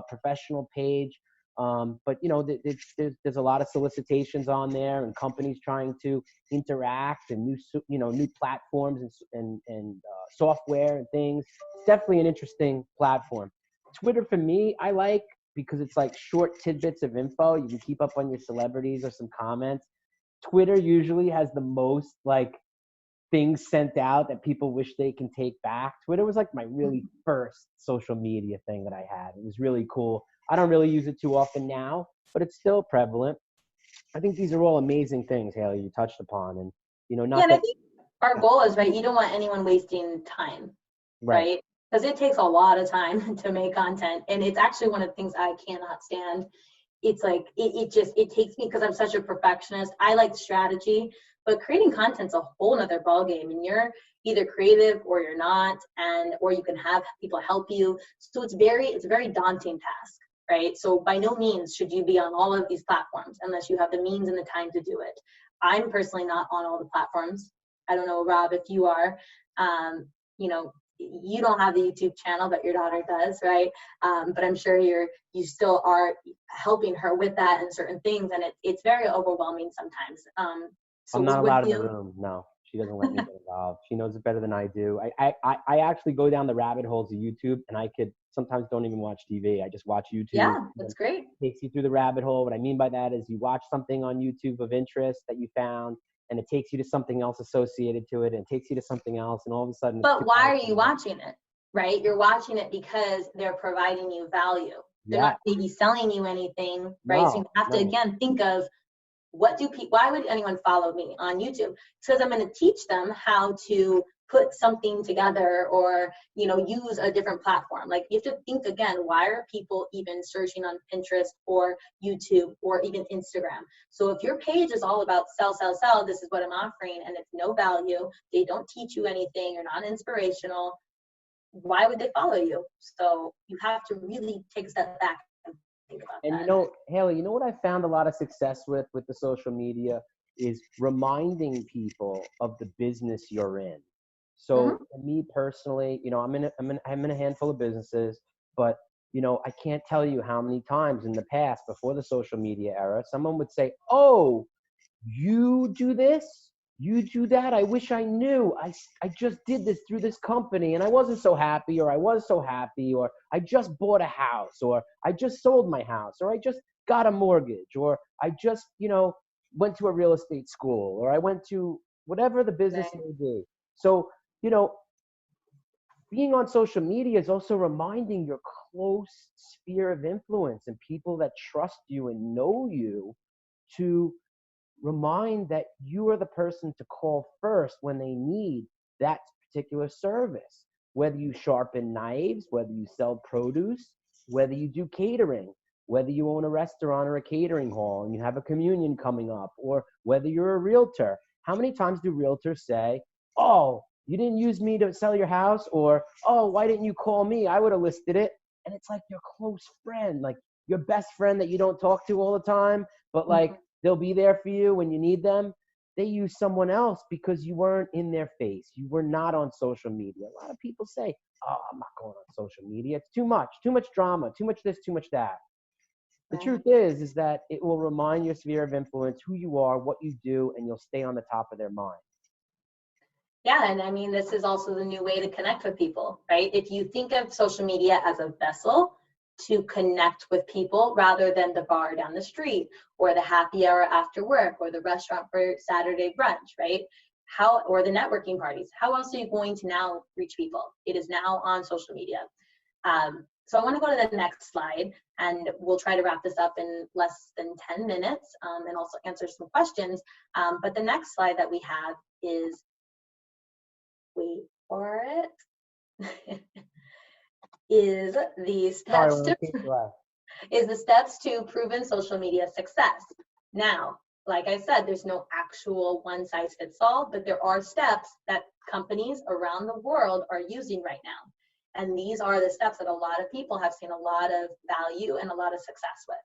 professional page. But there's a lot of solicitations on there, and companies trying to interact, and new platforms and software and things. It's definitely an interesting platform. Twitter for me, I like, because it's like short tidbits of info. You can keep up on your celebrities or some comments. Twitter usually has the most like things sent out that people wish they can take back. Twitter was like my really first social media thing that I had. It was really cool. I don't really use it too often now, but it's still prevalent. I think these are all amazing things, Haley, you touched upon. And, I think our goal is, right, you don't want anyone wasting time, right? Because it takes a lot of time to make content. And it's actually one of the things I cannot stand. It's like, it takes me, because I'm such a perfectionist. I like strategy, but creating content's a whole nother ballgame, and you're either creative or you're not, or you can have people help you. So it's a very daunting task, right? So by no means should you be on all of these platforms unless you have the means and the time to do it. I'm personally not on all the platforms. I don't know, Rob, if you are. You don't have the YouTube channel, but your daughter does, right? But I'm sure you still are helping her with that and certain things, and it's very overwhelming sometimes. So I'm not allowed in the room. No, she doesn't let me get involved. She knows it better than I do. I actually go down the rabbit holes of YouTube, and I could sometimes don't even watch TV. I just watch YouTube. Yeah, that's great. It takes you through the rabbit hole. What I mean by that is you watch something on YouTube of interest that you found, and it takes you to something else associated to it, and it takes you to something else, and all of a sudden. But why are you watching it, right? You're watching it because they're providing you value. They're Yeah. not maybe selling you anything, right? So you have to, again, think of why would anyone follow me on YouTube? Because I'm going to teach them how to put something together or, use a different platform. Like, you have to think again, why are people even searching on Pinterest or YouTube or even Instagram? So if your page is all about sell, this is what I'm offering, and it's no value, they don't teach you anything, you're not inspirational, why would they follow you? So you have to really take a step back and think about that. And Haley, what I found a lot of success with the social media is reminding people of the business you're in. So for me personally, I'm in a handful of businesses, but I can't tell you how many times in the past, before the social media era, someone would say, "Oh, you do this? You do that? I wish I knew. I just did this through this company and I wasn't so happy, or I was so happy, or I just bought a house, or I just sold my house, or I just got a mortgage, or I just, went to a real estate school, or I went to whatever the business may be." So, being on social media is also reminding your close sphere of influence and people that trust you and know you to remind that you are the person to call first when they need that particular service. Whether you sharpen knives, whether you sell produce, whether you do catering, whether you own a restaurant or a catering hall and you have a communion coming up, or whether you're a realtor. How many times do realtors say, "Oh, you didn't use me to sell your house," or "Oh, why didn't you call me? I would have listed it." And it's like your close friend, like your best friend that you don't talk to all the time, but like they'll be there for you when you need them. They use someone else because you weren't in their face. You were not on social media. A lot of people say, "Oh, I'm not going on social media. It's too much drama, too much this, too much that." The truth is that it will remind your sphere of influence who you are, what you do, and you'll stay on the top of their mind. Yeah, and I mean, this is also the new way to connect with people, right? If you think of social media as a vessel to connect with people rather than the bar down the street or the happy hour after work or the restaurant for Saturday brunch, right? Or the networking parties, how else are you going to now reach people? It is now on social media. So I want to go to the next slide, and we'll try to wrap this up in less than 10 minutes and also answer some questions. But the next slide that we have is, wait for it, is the steps to proven social media success. Now, like I said, there's no actual one size fits all, but there are steps that companies around the world are using right now. And these are the steps that a lot of people have seen a lot of value and a lot of success with.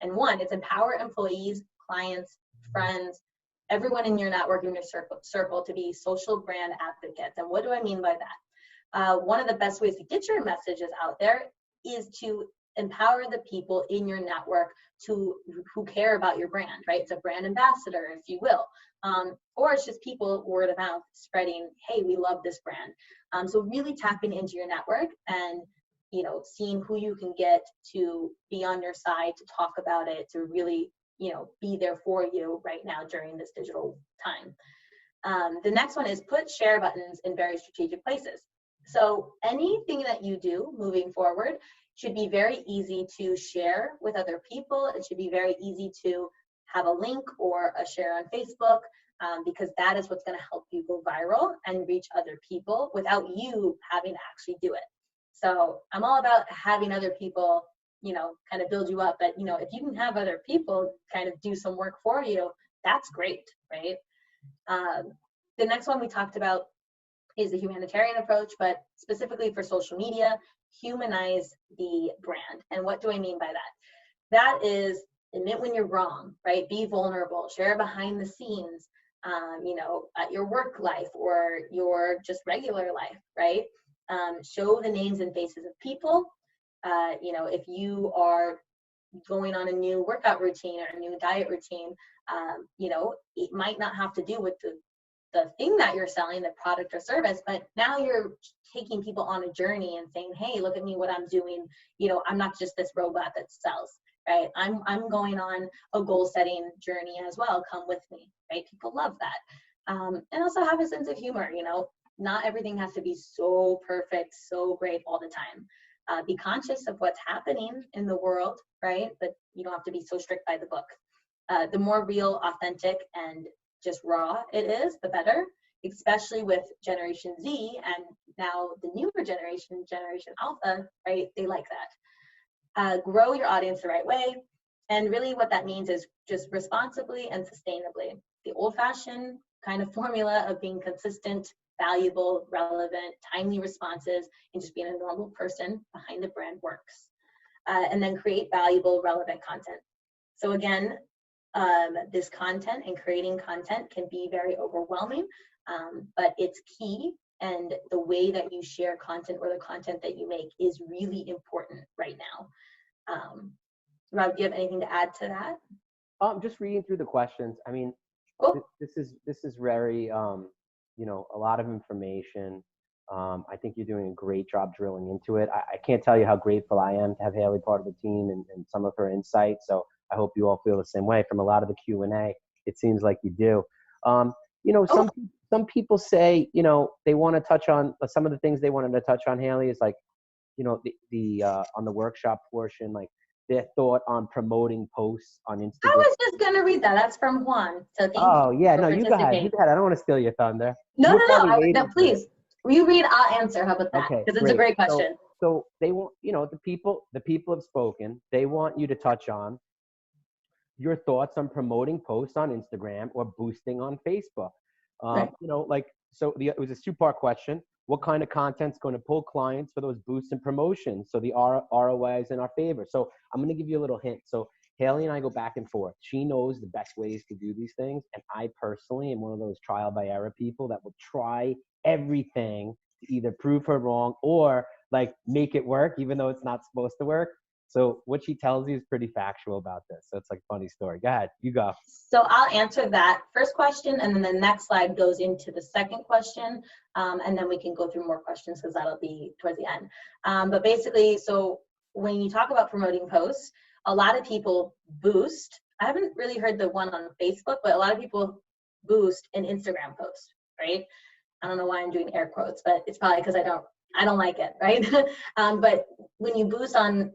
And one, it's empower employees, clients, friends, everyone in your network, in your circle to be social brand advocates. And what do I mean by that? One of the best ways to get your messages out there is to empower the people in your network who care about your brand, right? It's a brand ambassador, if you will. Or it's just people word of mouth spreading, "Hey, we love this brand." So really tapping into your network and seeing who you can get to be on your side, to talk about it, to really be there for you right now during this digital time. The next one is put share buttons in very strategic places. So anything that you do moving forward should be very easy to share with other people. It should be very easy to have a link or a share on Facebook, because that is what's going to help you go viral and reach other people without you having to actually do it. So I'm all about having other people, kind of build you up. But, if you can have other people kind of do some work for you, that's great, right? The next one we talked about is the humanitarian approach, but specifically for social media, humanize the brand. And what do I mean by that? That is, admit when you're wrong, right? Be vulnerable, share behind the scenes, at your work life or your just regular life, right? Show the names and faces of people. If you are going on a new workout routine or a new diet routine, it might not have to do with the thing that you're selling, the product or service, but now you're taking people on a journey and saying, "Hey, look at me, what I'm doing. I'm not just this robot that sells." right? I'm going on a goal setting journey as well. Come with me, right? People love that. And also have a sense of humor, you know, not everything has to be so perfect, so great all the time. Be conscious of what's happening in the world, right? But you don't have to be so strict by the book. The more real, authentic, and just raw it is, the better, especially with Generation Z and now the newer generation, Generation Alpha, right? They like that. Grow your audience the right way. And really what that means is just responsibly and sustainably. The old-fashioned kind of formula of being consistent, valuable, relevant, timely responses, and just being a normal person behind the brand works. And then create valuable, relevant content. So again, this content and creating content can be very overwhelming, but it's key. And the way that you share content or the content that you make is really important right now. Rob, do you have anything to add to that? Just reading through the questions. I mean, Cool. this is very, you know, a lot of information. I think you're doing a great job drilling into it. I can't tell you how grateful I am to have Haley part of the team and some of her insights. So I hope you all feel the same way from a lot of the Q&A. It seems like you do. You know, some people say, you know, they want to touch on some of the things they wanted to touch on, Haley, is like, you know, the on the workshop portion, like their thought on promoting posts on Instagram. I was just going to read that. That's from Juan. So thank you. Oh, yeah. No, you go ahead. participating. You go ahead. I don't want to steal your thunder. No, We're probably no, waiting for please. You read, I'll answer. How about that? Okay, Because it's a great question. So they want, you know, the people have spoken. They want you to touch on your thoughts on promoting posts on Instagram or boosting on Facebook. Right. You know, like, so it was a two-part question. What kind of content's going to pull clients for those boosts and promotions? So the ROI is in our favor. So I'm going to give you a little hint. So Haley and I go back and forth. She knows the best ways to do these things. And I personally am one of those trial by error people that will try everything to either prove her wrong or like make it work, even though it's not supposed to work. So what she tells you is pretty factual about this. So it's like a funny story. Go ahead, you go. So I'll answer that first question, and then the next slide goes into the second question, and then we can go through more questions because that'll be towards the end. But basically, so when you talk about promoting posts, a lot of people boost. I haven't really heard the one on Facebook, but a lot of people boost an Instagram post, right? I don't know why I'm doing air quotes, but it's probably because I don't like it, right? But when you boost on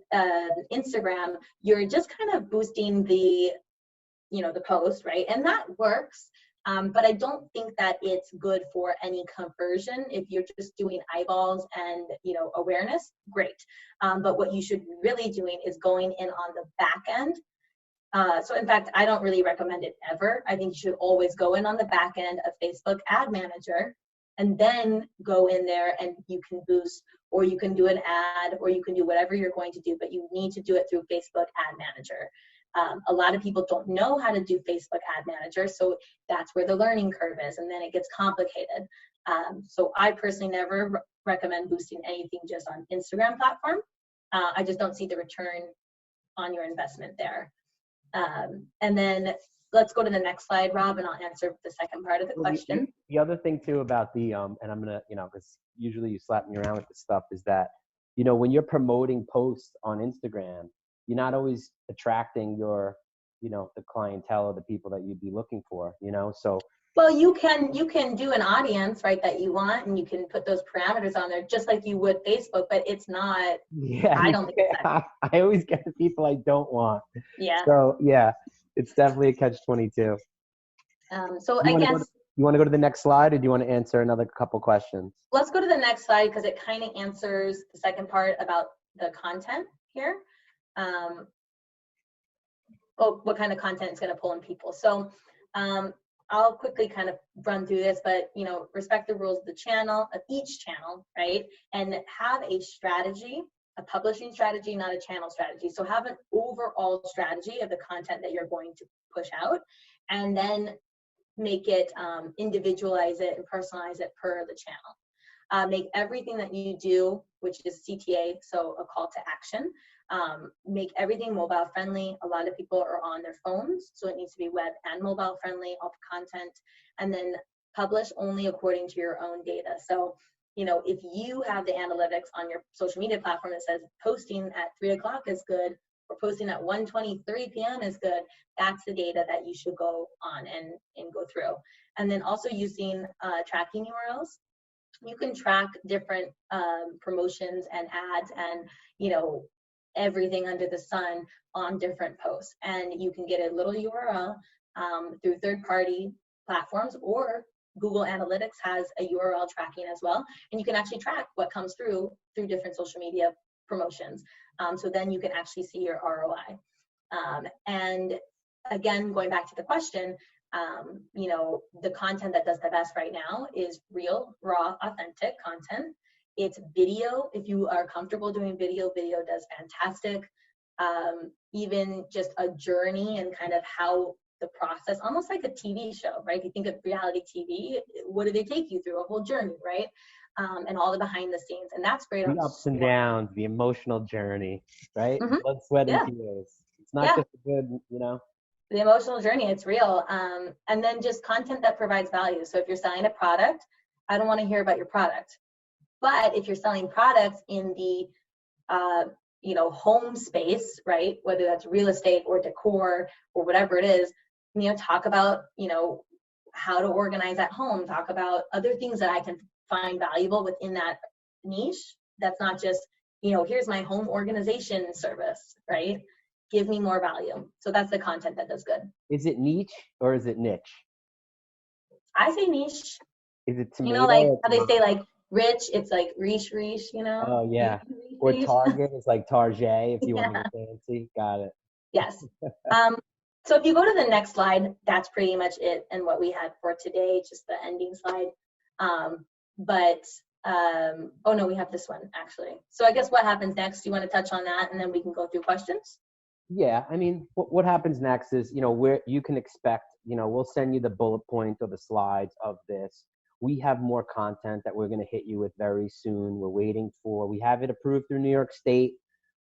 Instagram, you're just kind of boosting the, you know, the post, right? And that works. But I don't think that it's good for any conversion. If you're just doing eyeballs and, you know, awareness, great. But what you should be really doing is going in on the back end. So in fact, I don't really recommend it ever. I think you should always go in on the back end of Facebook Ad Manager and then go in there and you can boost, or you can do an ad, or you can do whatever you're going to do, but you need to do it through Facebook Ad Manager. A lot of people don't know how to do Facebook Ad Manager, so that's where the learning curve is, and then it gets complicated. So I personally never recommend boosting anything just on Instagram platform. I just don't see the return on your investment there. And then let's go to the next slide, Rob, and I'll answer the second part of the question. The other thing too about the, and I'm gonna, you know, because usually you slap me around with this stuff, is that, you know, when you're promoting posts on Instagram, you're not always attracting your, you know, the clientele or the people that you'd be looking for, you know, so. Well, you can do an audience, right, that you want, and you can put those parameters on there just like you would Facebook, but it's not, yeah, I don't think it's that. I always get the people I don't want. Yeah. So yeah, it's definitely a catch-22. So I guess. You want to go to the next slide, or do you want to answer another couple questions? Let's go to the next slide because it kind of answers the second part about the content here. What kind of content is going to pull in people. So I'll quickly kind of run through this, but, you know, respect the rules of the channel, of each channel, right? And have a strategy, a publishing strategy, not a channel strategy. So have an overall strategy of the content that you're going to push out, and then make it, individualize it and personalize it per the channel. Make everything that you do, which is CTA, so a call to action, make everything mobile friendly. A lot of people are on their phones, so it needs to be web and mobile friendly, all the content, and then publish only according to your own data. So, you know, if you have the analytics on your social media platform that says posting at 3 o'clock is good, or posting at 1:23 p.m. is good, that's the data that you should go on and go through. And then also using tracking URLs. You can track different promotions and ads and, you know, everything under the sun on different posts. And you can get a little URL through third-party platforms, or Google Analytics has a URL tracking as well. And you can actually track what comes through different social media promotions. So then you can actually see your ROI. And again, going back to the question, you know, the content that does the best right now is real, raw, authentic content. It's video. If you are comfortable doing video, video does fantastic. Even just a journey and kind of how the process, almost like a TV show, right? If you think of reality TV, what do they take you through? A whole journey, right? And all the behind the scenes. And that's great. The ups and downs, the emotional journey, right? Mm-hmm. Blood, sweat, and Yeah. tears. It's not just a good, you know. The emotional journey, it's real. And then just content that provides value. So if you're selling a product, I don't want to hear about your product. But if you're selling products in the you know, home space, right, whether that's real estate or decor or whatever it is, you know, talk about, you know, how to organize at home, talk about other things that I can find valuable within that niche. That's not just, you know, here's my home organization service, right? Give me more value. So that's the content that does good. Is it niche or is it niche? I say niche. Is it tomato? You know, like how they say like rich, it's like riche, you know? Oh, yeah. Or Target is like Target, if you want to be fancy. Got it. Yes. So if you go to the next slide, that's pretty much it and what we had for today, just the ending slide. Oh no, we have this one actually. So I guess what happens next, do you want to touch on that and then we can go through questions? Yeah, I mean, what happens next is, you know, where you can expect, you know, we'll send you the bullet points or the slides of this. We have more content that we're going to hit you with very soon. We're waiting for, we have it approved through New York State.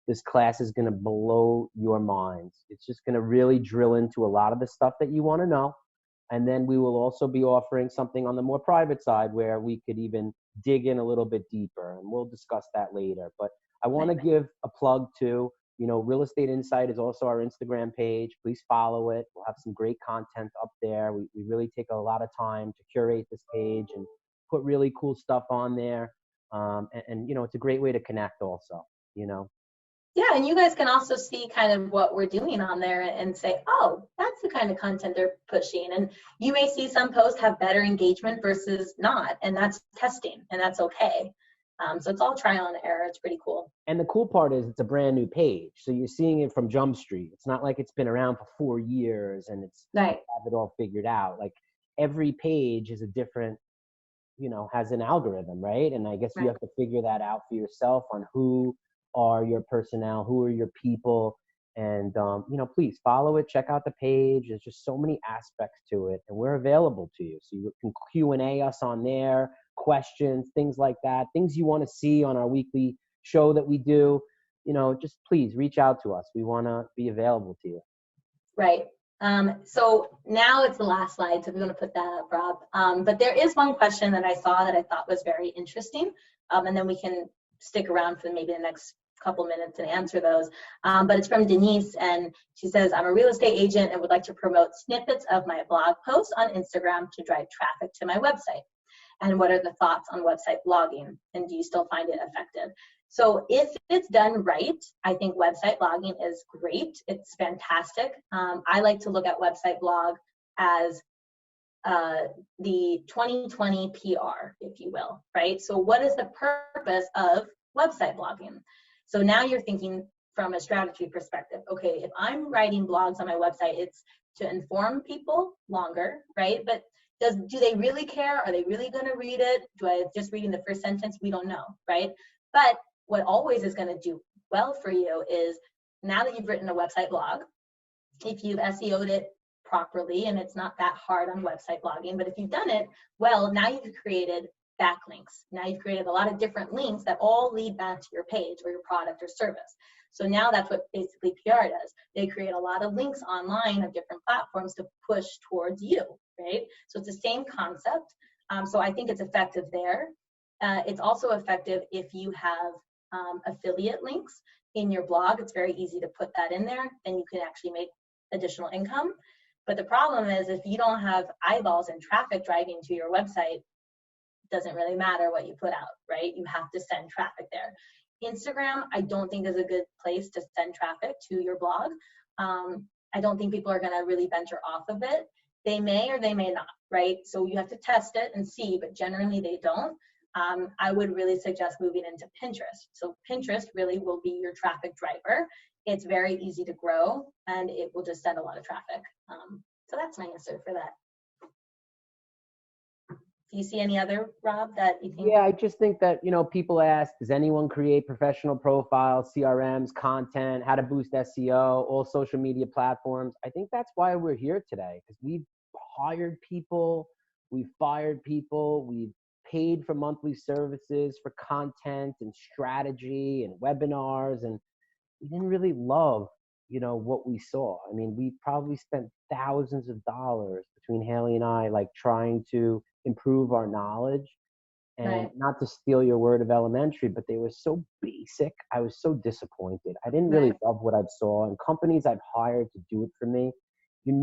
This class is going to blow your minds. It's just going to really drill into a lot of the stuff that you want to know. And then we will also be offering something on the more private side where we could even dig in a little bit deeper. And we'll discuss that later. But I want to give a plug to, you know, Real Estate Insight is also our Instagram page. Please follow it. We'll have some great content up there. We really take a lot of time to curate this page and put really cool stuff on there. And, you know, it's a great way to connect also, you know. Yeah, and you guys can also see kind of what we're doing on there and say, oh, that's the kind of content they're pushing. And you may see some posts have better engagement versus not, and that's testing, and that's okay. So it's all trial and error. It's pretty cool. And the cool part is it's a brand new page. So you're seeing it from Jump Street. It's not like it's been around for 4 years and it's right. Have it all figured out. Like every page is a different, you know, has an algorithm, right? And I guess you have to figure that out for yourself on who are your personnel, who are your people. And, you know, please follow it, check out the page. There's just so many aspects to it and we're available to you. So you can Q&A us on there, questions, things like that, things you want to see on our weekly show that we do, you know, just please reach out to us. We want to be available to you. Right. So now it's the last slide. So if you want to put that up, Rob. But there is one question that I saw that I thought was very interesting. And then we can stick around for maybe the next couple minutes and answer those. But it's from Denise, and she says, I'm a real estate agent and would like to promote snippets of my blog posts on Instagram to drive traffic to my website. And what are the thoughts on website blogging? And do you still find it effective? So if it's done right, I think website blogging is great. It's fantastic. I like to look at website blog as the 2020 PR, if you will, right? So what is the purpose of website blogging? So now you're thinking from a strategy perspective. Okay, if I'm writing blogs on my website, it's to inform people longer, right? But do they really care? Are they really going to read it? Do I just reading the first sentence? We don't know, right? But what always is going to do well for you is now that you've written a website blog, if you've SEO'd it properly, and it's not that hard on website blogging, but if you've done it well, now you've created backlinks. Now you've created a lot of different links that all lead back to your page or your product or service. So now that's what basically PR does. They create a lot of links online of different platforms to push towards you, right? So it's the same concept. So I think it's effective there. It's also effective if you have affiliate links. in your blog, it's very easy to put that in there, then you can actually make additional income. But the problem is if you don't have eyeballs and traffic driving to your website, it doesn't really matter what you put out, right? You have to send traffic there. Instagram, I don't think is a good place to send traffic to your blog. I don't think people are going to really venture off of it. They may or they may not, right? So you have to test it and see, but generally they don't. I would really suggest moving into Pinterest. So Pinterest really will be your traffic driver. It's very easy to grow and it will just send a lot of traffic. So that's my answer for that. Do you see any other, Rob, that you think? Yeah, I just think that, you know, people ask, does anyone create professional profiles, CRMs, content, how to boost SEO, all social media platforms? I think that's why we're here today, because we've hired people, we've fired people, we've paid for monthly services for content and strategy and webinars, and we didn't really love, you know, what we saw. I mean, we probably spent thousands of dollars between Haley and I, like trying to improve our knowledge. And Right. not to steal your word of elementary, but they were so basic. I was so disappointed. I didn't really Right. love what I saw. And companies I've hired to do it for me, they're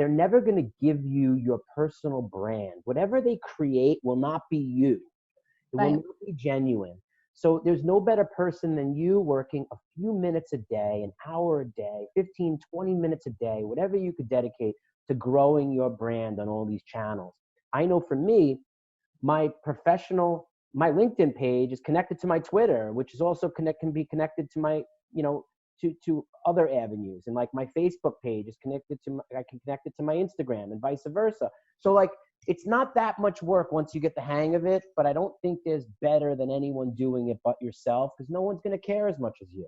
never gonna give you your personal brand. Whatever they create will not be you. It will Right. not be genuine. So there's no better person than you working a few minutes a day, an hour a day, 15, 20 minutes a day, whatever you could dedicate to growing your brand on all these channels. I know for me, my LinkedIn page is connected to my Twitter, which is also can be connected to my, you know, to other avenues. And like my Facebook page is connected to I can connect it to my Instagram and vice versa. So like, it's not that much work once you get the hang of it, but I don't think there's better than anyone doing it but yourself, because no one's going to care as much as you.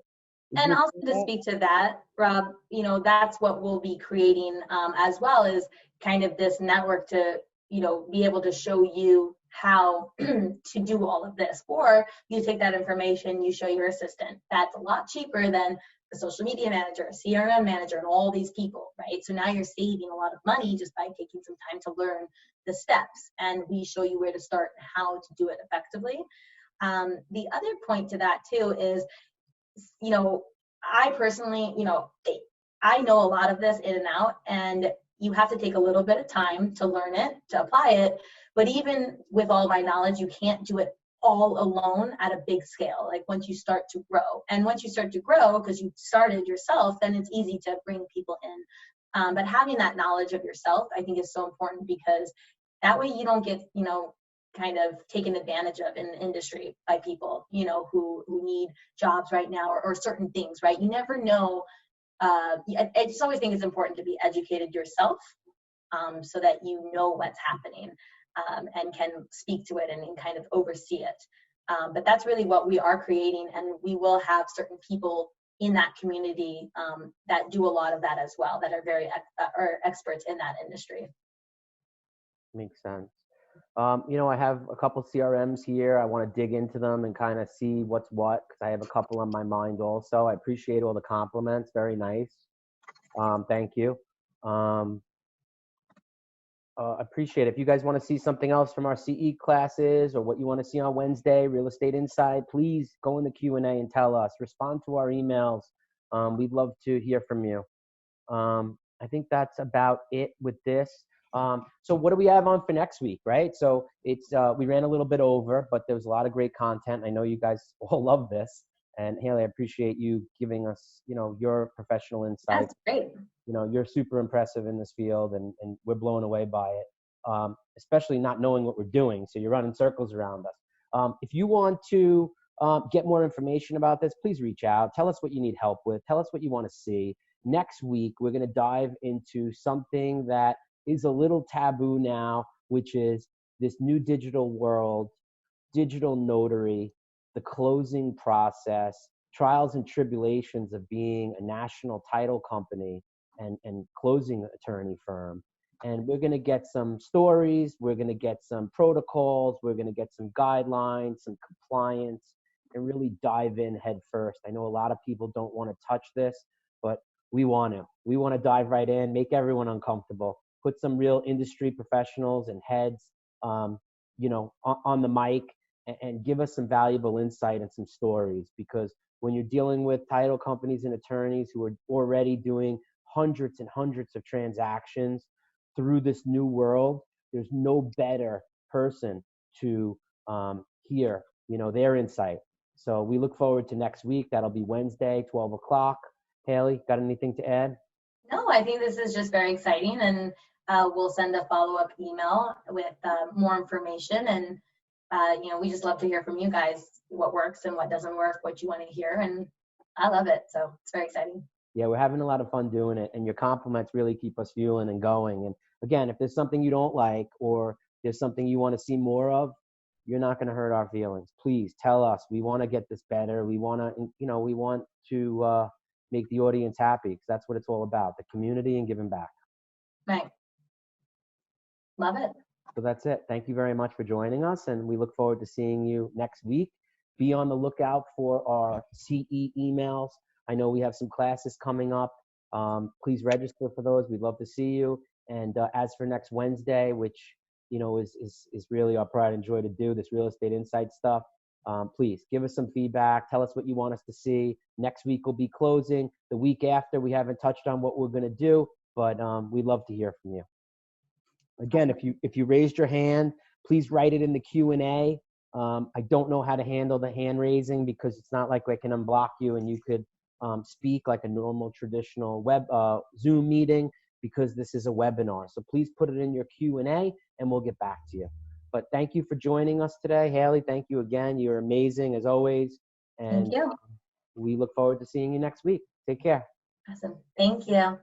And also to speak to that, Rob, you know, that's what we'll be creating as well, is kind of this network to, you know, be able to show you how to do all of this. Or you take that information, you show your assistant. That's a lot cheaper than a social media manager, a CRM manager, and all these people, right? So now you're saving a lot of money just by taking some time to learn the steps. And we show you where to start and how to do it effectively. The other point to that too is, you know, I personally, you know, I know a lot of this in and out, and you have to take a little bit of time to learn it, to apply it. But even with all my knowledge, you can't do it all alone at a big scale. Like once you start to grow, and once you start to grow, because you started yourself, then it's easy to bring people in. But having that knowledge of yourself, I think, is so important, because that way you don't get, you know, kind of taken advantage of in the industry by people, you know, who need jobs right now, or certain things, right? You never know. I just always think it's important to be educated yourself, so that you know what's happening, and can speak to it and kind of oversee it. But that's really what we are creating, and we will have certain people in that community that do a lot of that as well, that are very are experts in that industry. Makes sense. You know, I have a couple CRMs here. I want to dig into them and kind of see what's what, because I have a couple on my mind also. I appreciate all the compliments. Very nice. Thank you. Appreciate it. If you guys want to see something else from our CE classes, or what you want to see on Wednesday, Real Estate Insight, please go in the Q&A and tell us. Respond to our emails. We'd love to hear from you. I think that's about it with this. So what do we have on for next week, right? So it's we ran a little bit over, but there was a lot of great content. I know you guys all love this. And Haley, I appreciate you giving us, you know, your professional insight. That's great. You know, you're super impressive in this field, and we're blown away by it, especially not knowing what we're doing. So you're running circles around us. If you want to get more information about this, please reach out. Tell us what you need help with. Tell us what you want to see. Next week, we're going to dive into something that is a little taboo now, which is this new digital world, digital notary, the closing process, trials and tribulations of being a national title company and closing attorney firm. And we're going to get some stories. We're going to get some protocols. We're going to get some guidelines, some compliance, and really dive in head first. I know a lot of people don't want to touch this, but we want to. We want to dive right in, make everyone uncomfortable, put some real industry professionals and heads, you know, on the mic, and give us some valuable insight and some stories, because when you're dealing with title companies and attorneys who are already doing hundreds and hundreds of transactions through this new world, there's no better person to hear, their insight. So we look forward to next week. That'll be Wednesday, 12 o'clock. Haley, got anything to add? No, I think this is just very exciting, and we'll send a follow-up email with more information. And we just love to hear from you guys, what works and what doesn't work, what you want to hear, and I love it. So it's very exciting. Yeah, we're having a lot of fun doing it, and your compliments really keep us fueling and going. And again, if there's something you don't like or there's something you want to see more of, you're not going to hurt our feelings. Please tell us. We want to get this better. We want to, make the audience happy, because that's what it's all about, the community and giving back. Right. Love it. So that's it. Thank you very much for joining us, and we look forward to seeing you next week. Be on the lookout for our CE emails. I know we have some classes coming up. Please register for those. We'd love to see you. And as for next Wednesday, which is really our pride and joy to do, this real estate insight stuff, please give us some feedback. Tell us what you want us to see. Next week will be closing. The week after, we haven't touched on what we're going to do, but we'd love to hear from you. Again, if you raised your hand, please write it in the Q&A. I don't know how to handle the hand raising, because it's not like I can unblock you and you could speak like a normal traditional Zoom meeting, because this is a webinar. So please put it in your Q&A and we'll get back to you. But thank you for joining us today. Haley, thank you again. You're amazing as always. And thank you. We look forward to seeing you next week. Take care. Awesome. Thank you.